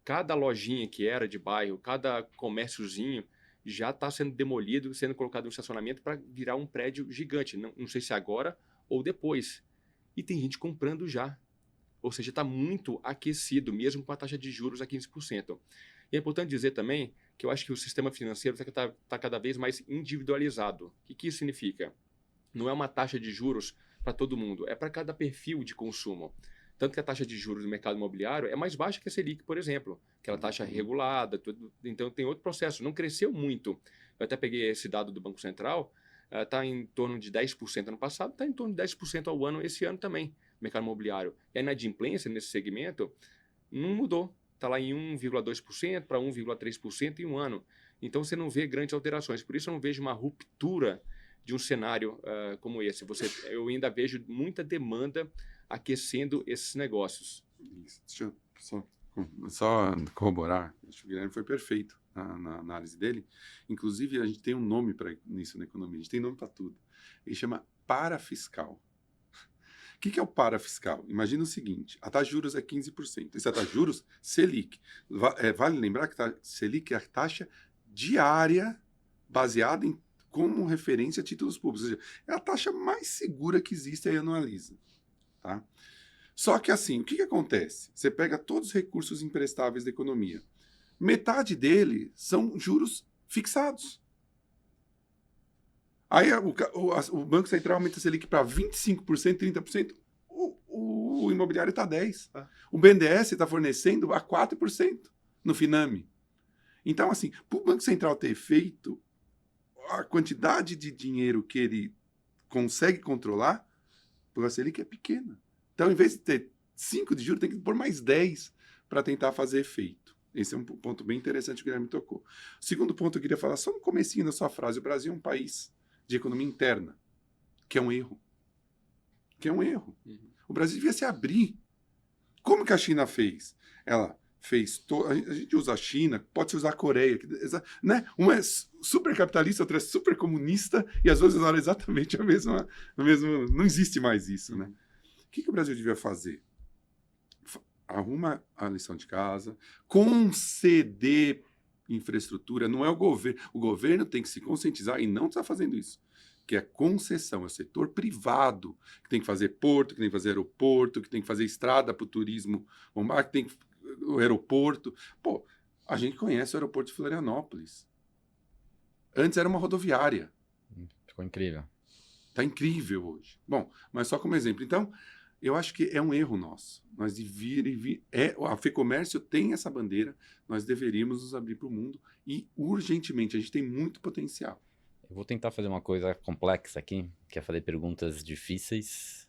cada lojinha que era de bairro, cada comérciozinho já está sendo demolido, sendo colocado em estacionamento para virar um prédio gigante. Não sei se agora ou depois. E tem gente comprando já. Ou seja, está muito aquecido, mesmo com a taxa de juros a 15%. E é importante dizer também que eu acho que o sistema financeiro está cada vez mais individualizado. O que isso significa? Não é uma taxa de juros para todo mundo, é para cada perfil de consumo. Tanto que a taxa de juros do mercado imobiliário é mais baixa que a Selic, por exemplo. Aquela taxa regulada, então tem outro processo. Não cresceu muito. Eu até peguei esse dado do Banco Central, está em torno de 10% ano passado, está em torno de 10% ao ano esse ano também, mercado imobiliário. E a inadimplência nesse segmento não mudou. Está lá em 1,2% para 1,3% em um ano. Então você não vê grandes alterações. Por isso eu não vejo uma ruptura de um cenário como esse. Eu ainda vejo muita demanda aquecendo esses negócios. Isso. Deixa eu só corroborar. Acho que o Guilherme foi perfeito na análise dele. Inclusive, a gente tem um nome para isso na economia. A gente tem nome para tudo. Ele chama parafiscal. O que é o parafiscal? Imagina o seguinte, a taxa de juros é 15%. Essa taxa de juros, Selic. Vale lembrar que a Selic é a taxa diária baseada como referência a títulos públicos. Ou seja, é a taxa mais segura que existe aí anualiza. Tá? Só que assim, o que acontece? Você pega todos os recursos emprestáveis da economia. Metade dele são juros fixados. Aí o Banco Central aumenta a Selic para 25%, 30%, o imobiliário está 10%. O BNDES está fornecendo a 4% no Finame. Então, assim, para o Banco Central ter feito a quantidade de dinheiro que ele consegue controlar, a Selic é pequena. Então, em vez de ter 5 de juros, tem que pôr mais 10 para tentar fazer efeito. Esse é um ponto bem interessante que o Guilherme tocou. O segundo ponto eu queria falar, só no comecinho da sua frase, o Brasil é um país de economia interna, que é um erro. Que é um erro. Uhum. O Brasil devia se abrir. Como que a China fez? Ela fez... A gente usa a China, pode-se usar a Coreia, né? Uma é super capitalista, outra é super comunista, e as duas usam exatamente a mesma... Não existe mais isso, né? O que o Brasil devia fazer? Arruma a lição de casa, conceder infraestrutura, não é o governo. O governo tem que se conscientizar e não está fazendo isso, que é concessão, é o setor privado que tem que fazer porto, que tem que fazer aeroporto, que tem que fazer estrada para o turismo, que tem o aeroporto. Pô, a gente conhece o aeroporto de Florianópolis. Antes era uma rodoviária. Ficou incrível. Está incrível hoje. Bom, mas só como exemplo. Então, eu acho que é um erro nosso. Nós a FEComércio tem essa bandeira, nós deveríamos nos abrir para o mundo e urgentemente, a gente tem muito potencial. Eu vou tentar fazer uma coisa complexa aqui, que é fazer perguntas difíceis,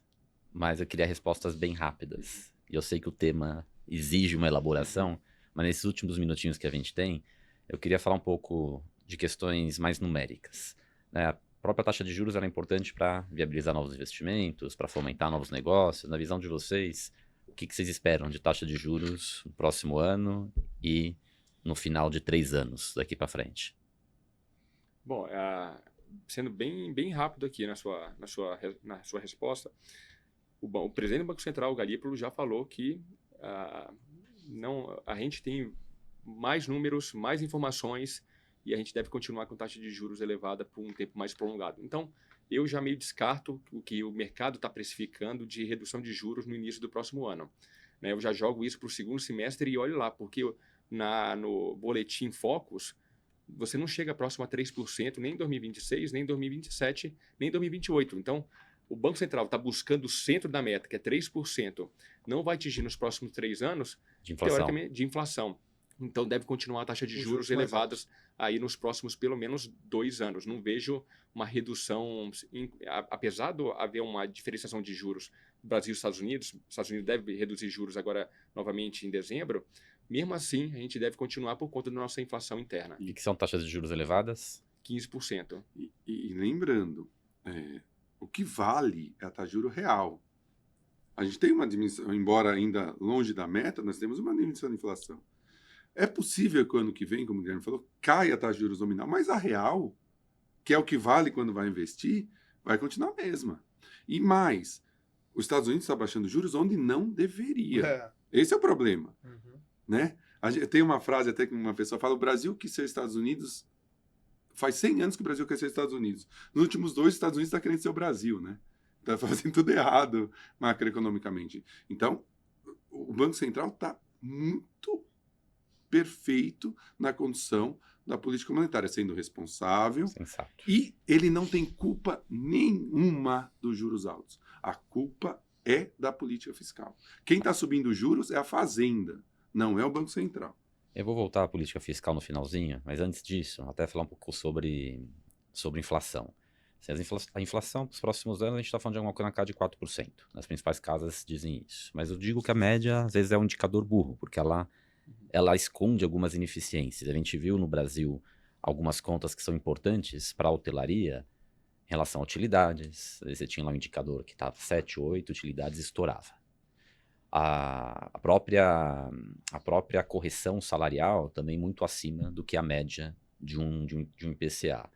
mas eu queria respostas bem rápidas. E eu sei que o tema exige uma elaboração, mas nesses últimos minutinhos que a gente tem, eu queria falar um pouco de questões mais numéricas, né? A própria taxa de juros era importante para viabilizar novos investimentos, para fomentar novos negócios. Na visão de vocês, o que vocês esperam de taxa de juros no próximo ano e no final de 3 anos daqui para frente? Bom, sendo bem rápido aqui na sua resposta, o presidente do Banco Central, o Galípolo, já falou que a gente tem mais números, mais informações e a gente deve continuar com taxa de juros elevada por um tempo mais prolongado. Então, eu já meio descarto o que o mercado está precificando de redução de juros no início do próximo ano, né? Eu já jogo isso para o segundo semestre e olho lá, porque no boletim Focus, você não chega próximo a 3% nem em 2026, nem em 2027, nem em 2028. Então, o Banco Central está buscando o centro da meta, que é 3%, não vai atingir nos próximos 3 anos, teoricamente, de inflação. Então, deve continuar a taxa de juros elevadas aí nos próximos, pelo menos, 2 anos. Não vejo uma redução, apesar de haver uma diferenciação de juros do Brasil e Estados Unidos deve reduzir juros agora, novamente, em dezembro. Mesmo assim, a gente deve continuar por conta da nossa inflação interna. E que são taxas de juros elevadas? 15%. E lembrando, o que vale é a taxa de juros real. A gente tem uma diminuição, embora ainda longe da meta, nós temos uma diminuição da inflação. É possível que o ano que vem, como o Guilherme falou, caia a taxa de juros nominal, mas a real, que é o que vale quando vai investir, vai continuar a mesma. E mais, os Estados Unidos estão baixando juros onde não deveria. Esse é o problema. Né? Tem uma frase até que uma pessoa fala, o Brasil quis ser Estados Unidos, faz 100 anos que o Brasil quer ser Estados Unidos. Nos últimos 2, os Estados Unidos está querendo ser o Brasil, né? Está fazendo tudo errado macroeconomicamente. Então, o Banco Central está muito perfeito na condução da política monetária, sendo responsável. Sensato. E ele não tem culpa nenhuma dos juros altos. A culpa é da política fiscal. Quem está subindo os juros é a Fazenda, não é o Banco Central. Eu vou voltar à política fiscal no finalzinho, mas antes disso, até falar um pouco sobre inflação. A inflação para os próximos anos, a gente está falando de alguma coisa na casa de 4%. As principais casas dizem isso. Mas eu digo que a média, às vezes, é um indicador burro, porque ela esconde algumas ineficiências. A gente viu no Brasil algumas contas que são importantes para a hotelaria em relação a utilidades. Você tinha lá um indicador que estava 7, 8 utilidades, estourava. A própria correção salarial também muito acima do que a média de um IPCA.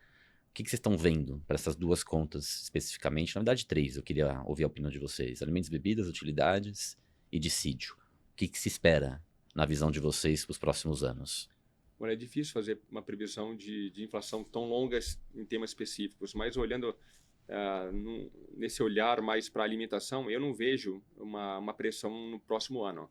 O que vocês estão vendo para essas duas contas especificamente? Na verdade, 3, eu queria ouvir a opinião de vocês. Alimentos, bebidas, utilidades e dissídio. O que se espera na visão de vocês para os próximos anos? Bom, é difícil fazer uma previsão de inflação tão longa em temas específicos, mas olhando nesse olhar mais para a alimentação, eu não vejo uma pressão no próximo ano.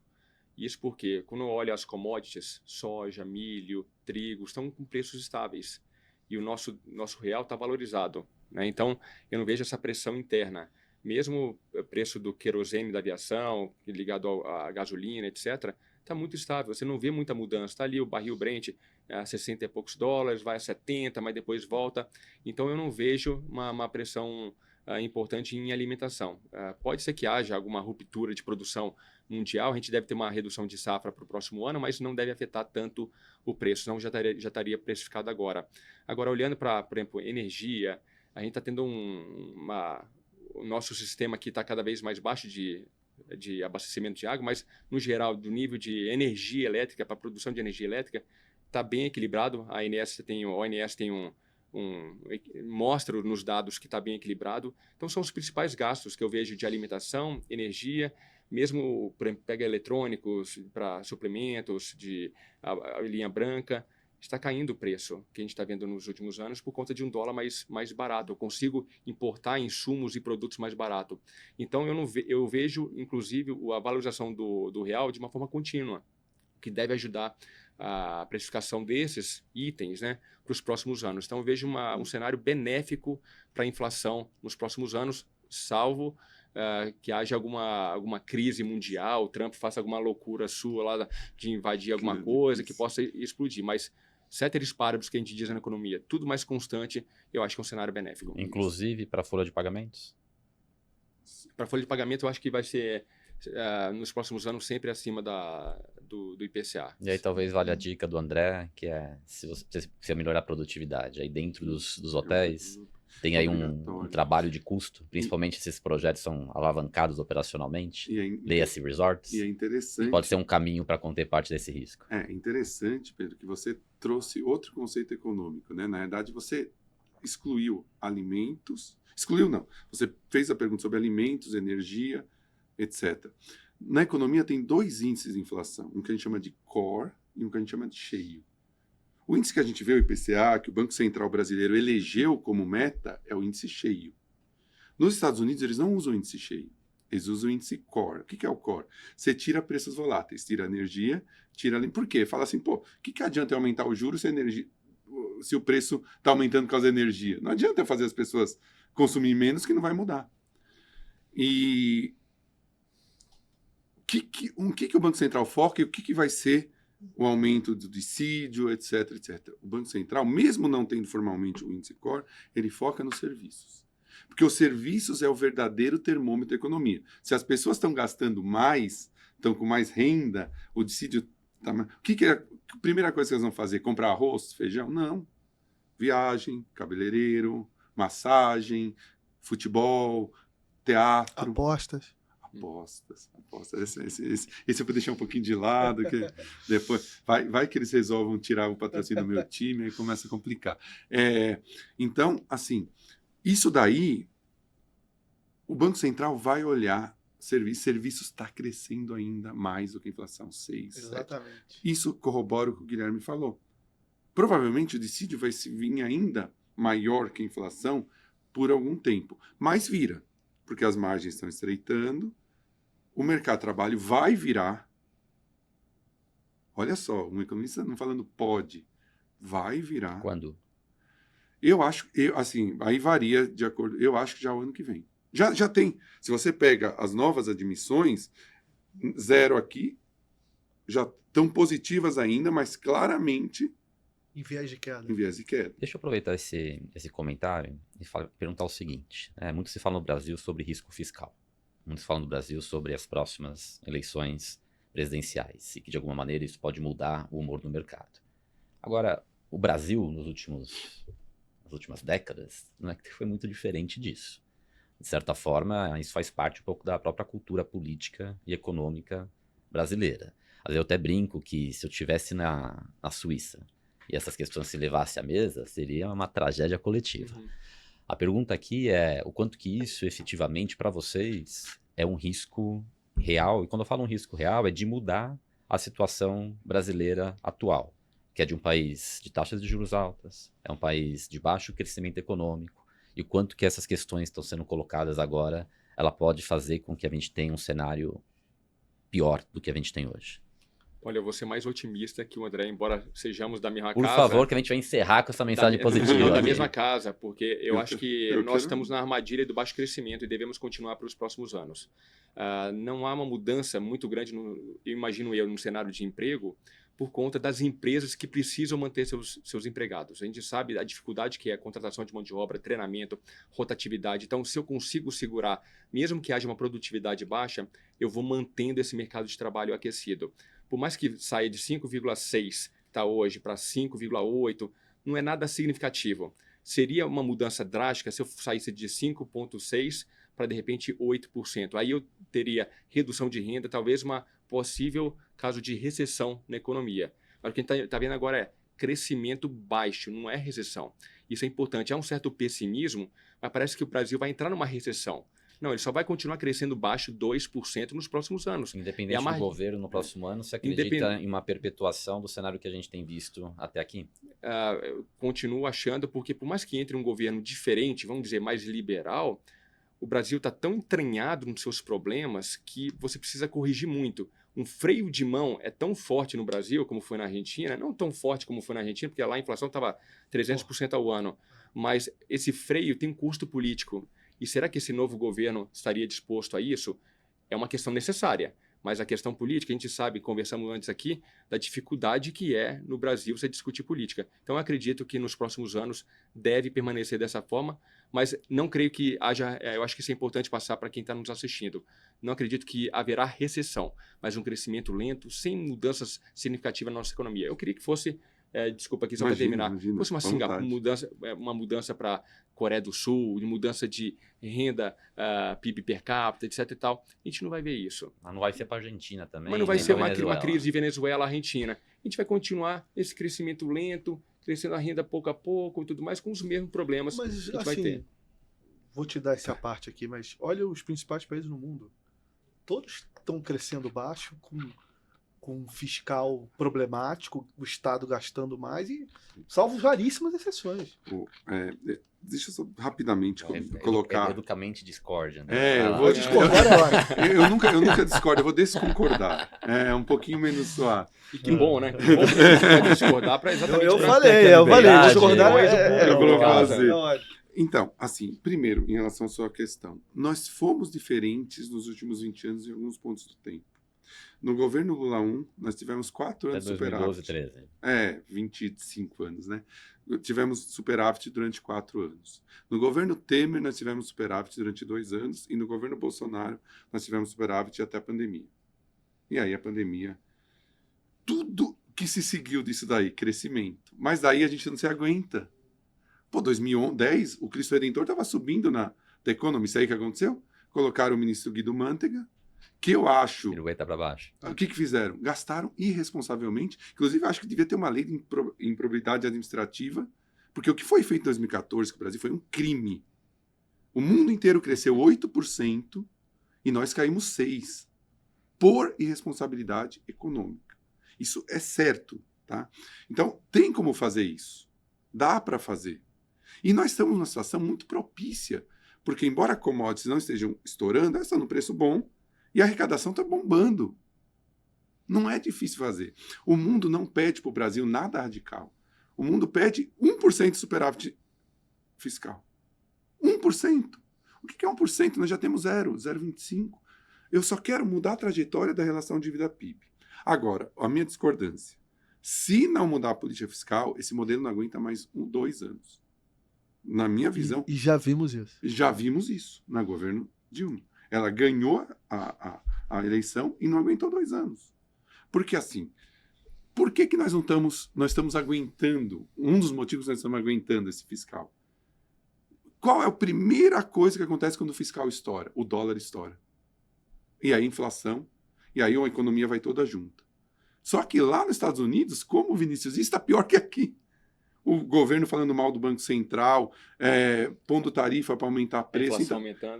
Isso porque, quando eu olho as commodities, soja, milho, trigo, estão com preços estáveis. E o nosso real está valorizado, né? Então, eu não vejo essa pressão interna. Mesmo o preço do querosene da aviação, ligado à gasolina, etc., está muito estável. Você não vê muita mudança. Está ali o barril Brent a 60 e poucos dólares, vai a 70, mas depois volta. Então, eu não vejo uma pressão importante em alimentação. Pode ser que haja alguma ruptura de produção mundial, a gente deve ter uma redução de safra para o próximo ano, mas não deve afetar tanto o preço, senão já estaria precificado agora. Agora, olhando para, por exemplo, energia, a gente está tendo o nosso sistema aqui está cada vez mais baixo de abastecimento de água, mas, no geral, do nível de energia elétrica, para a produção de energia elétrica, está bem equilibrado. A ONS tem mostra nos dados que está bem equilibrado. Então, são os principais gastos que eu vejo de alimentação, energia, mesmo pega eletrônicos para suplementos, a linha branca. Está caindo o preço que a gente está vendo nos últimos anos por conta de um dólar mais barato. Eu consigo importar insumos e produtos mais barato. Então, eu vejo, inclusive, a valorização do real de uma forma contínua, que deve ajudar a precificação desses itens, né, para os próximos anos. Então, eu vejo um cenário benéfico para a inflação nos próximos anos, salvo que haja alguma crise mundial, o Trump faça alguma loucura sua lá de invadir alguma coisa que possa explodir. Mas ceteris paribus, que a gente diz na economia, tudo mais constante, eu acho que é um cenário benéfico. Inclusive para a folha de pagamentos? Para a folha de pagamento, eu acho que vai ser, nos próximos anos, sempre acima do IPCA. E aí talvez valha a dica do André, que é se você precisa melhorar a produtividade. Aí dentro dos hotéis tem aí um trabalho de custo, principalmente se esses projetos são alavancados operacionalmente, leia-se resorts. E é interessante. Pode ser um caminho para conter parte desse risco. É interessante, Pedro, que você trouxe outro conceito econômico, né? Na verdade, você excluiu alimentos. Excluiu, não. Você fez a pergunta sobre alimentos, energia, etc. Na economia tem 2 índices de inflação, um que a gente chama de core e um que a gente chama de cheio. O índice que a gente vê, o IPCA, que o Banco Central brasileiro elegeu como meta, é o índice cheio. Nos Estados Unidos, eles não usam o índice cheio. Eles usam o índice core. O que é o core? Você tira preços voláteis, tira energia, tira... Por quê? Fala assim, pô, o que adianta eu aumentar o juros se o preço está aumentando por causa da energia? Não adianta eu fazer as pessoas consumir menos, que não vai mudar. E o que o Banco Central foca e o que vai ser o aumento do dissídio, etc, etc. O Banco Central, mesmo não tendo formalmente o índice core, ele foca nos serviços. Porque os serviços é o verdadeiro termômetro da economia. Se as pessoas estão gastando mais, estão com mais renda, o dissídio... O que é a primeira coisa que elas vão fazer? Comprar arroz, feijão? Não. Viagem, cabeleireiro, massagem, futebol, teatro. Apostas. Esse eu vou deixar um pouquinho de lado, que depois vai que eles resolvam tirar o patrocínio do meu time, aí começa a complicar. Então, assim, isso daí, o Banco Central vai olhar, serviços está crescendo ainda mais do que a inflação, 6, Exatamente. 7. Isso corrobora o que o Guilherme falou. Provavelmente o dissídio vai vir ainda maior que a inflação por algum tempo, mas vira, porque as margens estão estreitando, o mercado de trabalho vai virar. Olha só, um economista não falando pode, vai virar. Quando? Eu acho, assim, aí varia de acordo, eu acho que já o ano que vem. Já tem, se você pega as novas admissões, 0 aqui, já estão positivas ainda, mas claramente em viés de queda. Deixa eu aproveitar esse comentário e perguntar o seguinte. Muito se fala no Brasil sobre risco fiscal. Muito se fala no Brasil sobre as próximas eleições presidenciais e que, de alguma maneira, isso pode mudar o humor do mercado. Agora, o Brasil, nas últimas décadas, não é que foi muito diferente disso. De certa forma, isso faz parte um pouco da própria cultura política e econômica brasileira. Às vezes eu até brinco que se eu estivesse na Suíça e essas questões se levassem à mesa, seria uma tragédia coletiva. Uhum. A pergunta aqui é o quanto que isso efetivamente para vocês é um risco real, e quando eu falo um risco real é de mudar a situação brasileira atual, que é de um país de taxas de juros altas, é um país de baixo crescimento econômico, e o quanto que essas questões estão sendo colocadas agora, ela pode fazer com que a gente tenha um cenário pior do que a gente tem hoje. Olha, eu vou ser mais otimista que o André, embora sejamos da mesma Por casa. Por favor, que a gente vai encerrar com essa mensagem positiva. Não, da mesma casa, porque eu acho que nós estamos na armadilha do baixo crescimento e devemos continuar para os próximos anos. Não há uma mudança muito grande, imagino eu, no cenário de emprego, por conta das empresas que precisam manter seus empregados. A gente sabe a dificuldade que é a contratação de mão de obra, treinamento, rotatividade. Então, se eu consigo segurar, mesmo que haja uma produtividade baixa, eu vou mantendo esse mercado de trabalho aquecido. Por mais que saia de 5,6 está hoje para 5,8, não é nada significativo. Seria uma mudança drástica se eu saísse de 5,6 para, de repente, 8%. Aí eu teria redução de renda, talvez uma possível caso de recessão na economia. Mas o que a gente está vendo agora é crescimento baixo, não é recessão. Isso é importante. Há um certo pessimismo, mas parece que o Brasil vai entrar numa recessão. Não, ele só vai continuar crescendo baixo 2% nos próximos anos. Independente do governo no próximo ano, você acredita em uma perpetuação do cenário que a gente tem visto até aqui? Eu continuo achando, porque por mais que entre um governo diferente, vamos dizer, mais liberal, o Brasil está tão entranhado nos seus problemas que você precisa corrigir muito. Um freio de mão é tão forte no Brasil como foi na Argentina, não tão forte como foi na Argentina, porque lá a inflação estava 300% ao ano, mas esse freio tem um custo político. E será que esse novo governo estaria disposto a isso? É uma questão necessária, mas a questão política, a gente sabe, conversamos antes aqui, da dificuldade que é no Brasil você discutir política. Então eu acredito que nos próximos anos deve permanecer dessa forma, mas não creio que haja, eu acho que isso é importante passar para quem está nos assistindo. Não acredito que haverá recessão, mas um crescimento lento, sem mudanças significativas na nossa economia. Eu queria que fosse, desculpa aqui só para terminar, fosse uma Singapura, uma mudança para Coreia do Sul, de mudança de renda, PIB per capita, etc e tal. A gente não vai ver isso. Mas não vai ser para a Argentina também. Mas não vai ser uma crise de Venezuela, Argentina. A gente vai continuar esse crescimento lento, crescendo a renda pouco a pouco e tudo mais, com os mesmos problemas mas, que a gente assim, vai ter. Vou te dar essa parte aqui, mas olha os principais países no mundo. Todos estão crescendo baixo, com fiscal problemático, o Estado gastando mais, e salvo raríssimas exceções. Deixa eu só rapidamente colocar. Educamente discórdia. Né? Eu vou discordar agora. Eu nunca discordo, eu vou desconcordar. É um pouquinho menos suave. E que bom, né? Que bom que você pode discordar para exatamente. Eu falei, discordar eu vou fazer. Então, assim, primeiro, em relação à sua questão, nós fomos diferentes nos últimos 20 anos em alguns pontos do tempo. No governo Lula 1, nós tivemos 4 anos de superávit. 2012, 13. 25 anos, né? Tivemos superávit durante 4 anos. No governo Temer, nós tivemos superávit durante 2 anos. E no governo Bolsonaro, nós tivemos superávit até a pandemia. E aí a pandemia... Tudo que se seguiu disso daí, crescimento. Mas daí a gente não se aguenta. Pô, 2010, o Cristo Redentor estava subindo na The Economist. Isso aí que aconteceu? Colocaram o ministro Guido Mantega, que eu acho... Pirueta para baixo. O que fizeram? Gastaram irresponsavelmente. Inclusive, acho que devia ter uma lei de improbidade administrativa, porque o que foi feito em 2014 com o Brasil foi um crime. O mundo inteiro cresceu 8% e nós caímos 6%, por irresponsabilidade econômica. Isso é certo, tá? Então, tem como fazer isso. Dá para fazer. E nós estamos numa situação muito propícia, porque embora commodities não estejam estourando, elas estão no preço bom e a arrecadação está bombando. Não é difícil fazer. O mundo não pede para o Brasil nada radical. O mundo pede 1% de superávit fiscal. 1%. O que é 1%? Nós já temos 0,25%. Eu só quero mudar a trajetória da relação dívida-PIB. Agora, a minha discordância. Se não mudar a política fiscal, esse modelo não aguenta mais 2 anos. Na minha visão... E já vimos isso. Já vimos isso no governo Dilma. Ela ganhou a eleição e não aguentou 2 anos. Porque assim, por que nós estamos aguentando? Um dos motivos que nós estamos aguentando esse fiscal. Qual é a primeira coisa que acontece quando o fiscal estoura? O dólar estoura. E aí a inflação, e aí a economia vai toda junta. Só que lá nos Estados Unidos, como o Vinícius disse, está pior que aqui. O governo falando mal do Banco Central, pondo tarifa para aumentar preço.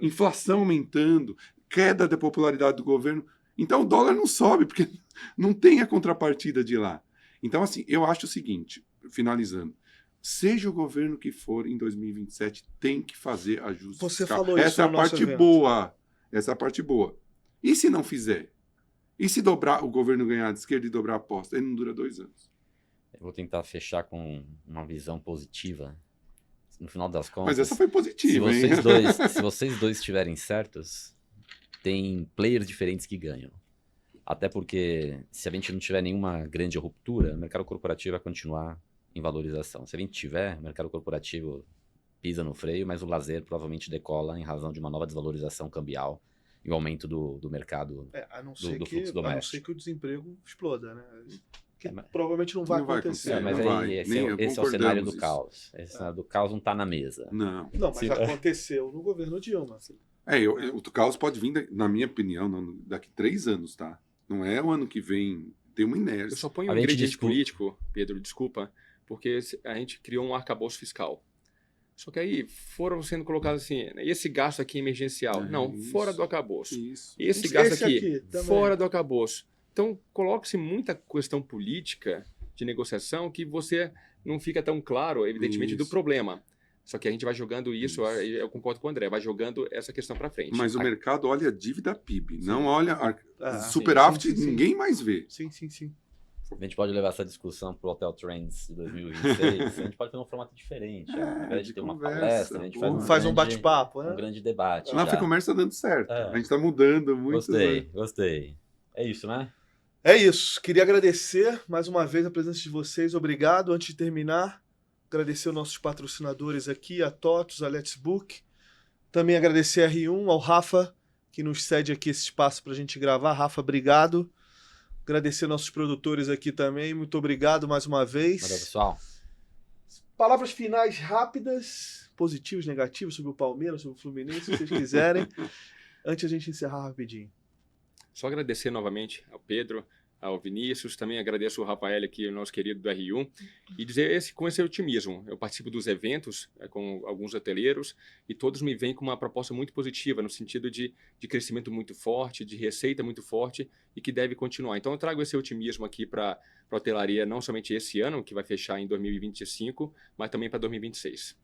Inflação aumentando, queda da popularidade do governo. Então o dólar não sobe, porque não tem a contrapartida de lá. Então, assim, eu acho o seguinte, finalizando. Seja o governo que for em 2027, tem que fazer ajuste Você fiscal. falou isso Essa é a no nosso parte evento. boa. Essa é a parte boa. E se não fizer? E se dobrar o governo ganhar de esquerda e dobrar a aposta? Ele não dura 2 anos. Eu vou tentar fechar com uma visão positiva. No final das contas... Mas essa foi positiva, hein? Se vocês dois estiverem certos, tem players diferentes que ganham. Até porque, se a gente não tiver nenhuma grande ruptura, o mercado corporativo vai continuar em valorização. Se a gente tiver, o mercado corporativo pisa no freio, mas o lazer provavelmente decola em razão de uma nova desvalorização cambial e o aumento do mercado do fluxo doméstico. A não ser que o desemprego exploda, né? Que provavelmente não vai acontecer. Mas aí, esse é o cenário do caos. Esse cenário do caos não está na mesa. Não, mas aconteceu no governo Dilma. O caos pode vir, na minha opinião, daqui 3 anos, tá? Não é o ano que vem, tem uma Eu inércia. só ponho A um gente ingrediente discute. político, Pedro, desculpa, porque a gente criou um arcabouço fiscal. Só que aí foram sendo colocados assim, esse gasto aqui é emergencial. Não, Isso. fora do arcabouço. Isso. Esse gasto Esse aqui, aqui também. fora do arcabouço. Então, coloque-se muita questão política de negociação que você não fica tão claro, evidentemente, do Isso. problema. Só que a gente vai jogando isso, Isso. eu concordo com o André, vai jogando essa questão para frente. Mas o mercado olha a dívida PIB, não olha Ah, superávit, sim, sim, sim. ninguém mais vê. Sim, sim, sim. A gente pode levar essa discussão pro Hotel Trends de 2026. A gente pode fazer um formato diferente. Ao invés de de ter uma conversa, palestra, a gente faz Faz um grande- bate-papo, um né? grande debate. Na já. Ficomércio tá dando certo. É. A gente tá mudando muito. Gostei, né? gostei. É isso, né? É isso. Queria agradecer mais uma vez a presença de vocês. Obrigado. Antes de terminar, agradecer aos nossos patrocinadores aqui, a TOTUS, a Let's Book. Também agradecer a R1, ao Rafa, que nos cede aqui esse espaço para a gente gravar. Rafa, obrigado. Agradecer nossos produtores aqui também. Muito obrigado mais uma vez. Valeu, pessoal. Palavras finais rápidas, positivas, negativas, sobre o Palmeiras, sobre o Fluminense, se vocês quiserem. Antes de a gente encerrar rapidinho. Só agradecer novamente ao Pedro, ao Vinícius, também agradeço ao Rafael aqui, o nosso querido do R1, e dizer com esse otimismo. Eu participo dos eventos com alguns hoteleiros e todos me vêm com uma proposta muito positiva, no sentido de crescimento muito forte, de receita muito forte e que deve continuar. Então eu trago esse otimismo aqui para a hotelaria, não somente esse ano, que vai fechar em 2025, mas também para 2026.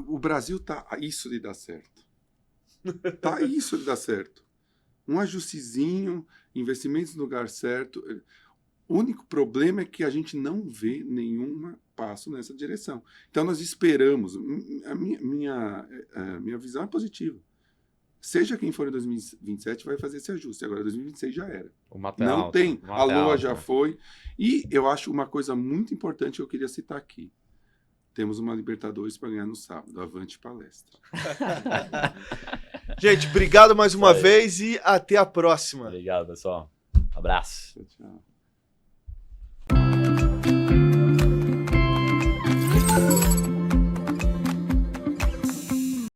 O Brasil tá a isso de dar certo. Tá a isso de dar certo. Um ajustezinho, investimentos no lugar certo. O único problema é que a gente não vê nenhum passo nessa direção. Então nós esperamos. A minha visão é positiva. Seja quem for em 2027, vai fazer esse ajuste. Agora, 2026 já era. O mato é Não alto, tem. o A mato é Lua alto. já foi. E eu acho uma coisa muito importante que eu queria citar aqui. Temos uma Libertadores para ganhar no sábado. Avante palestra. Gente, obrigado mais uma Isso aí. vez e até a próxima. Obrigado, pessoal. Abraço. Tchau, tchau.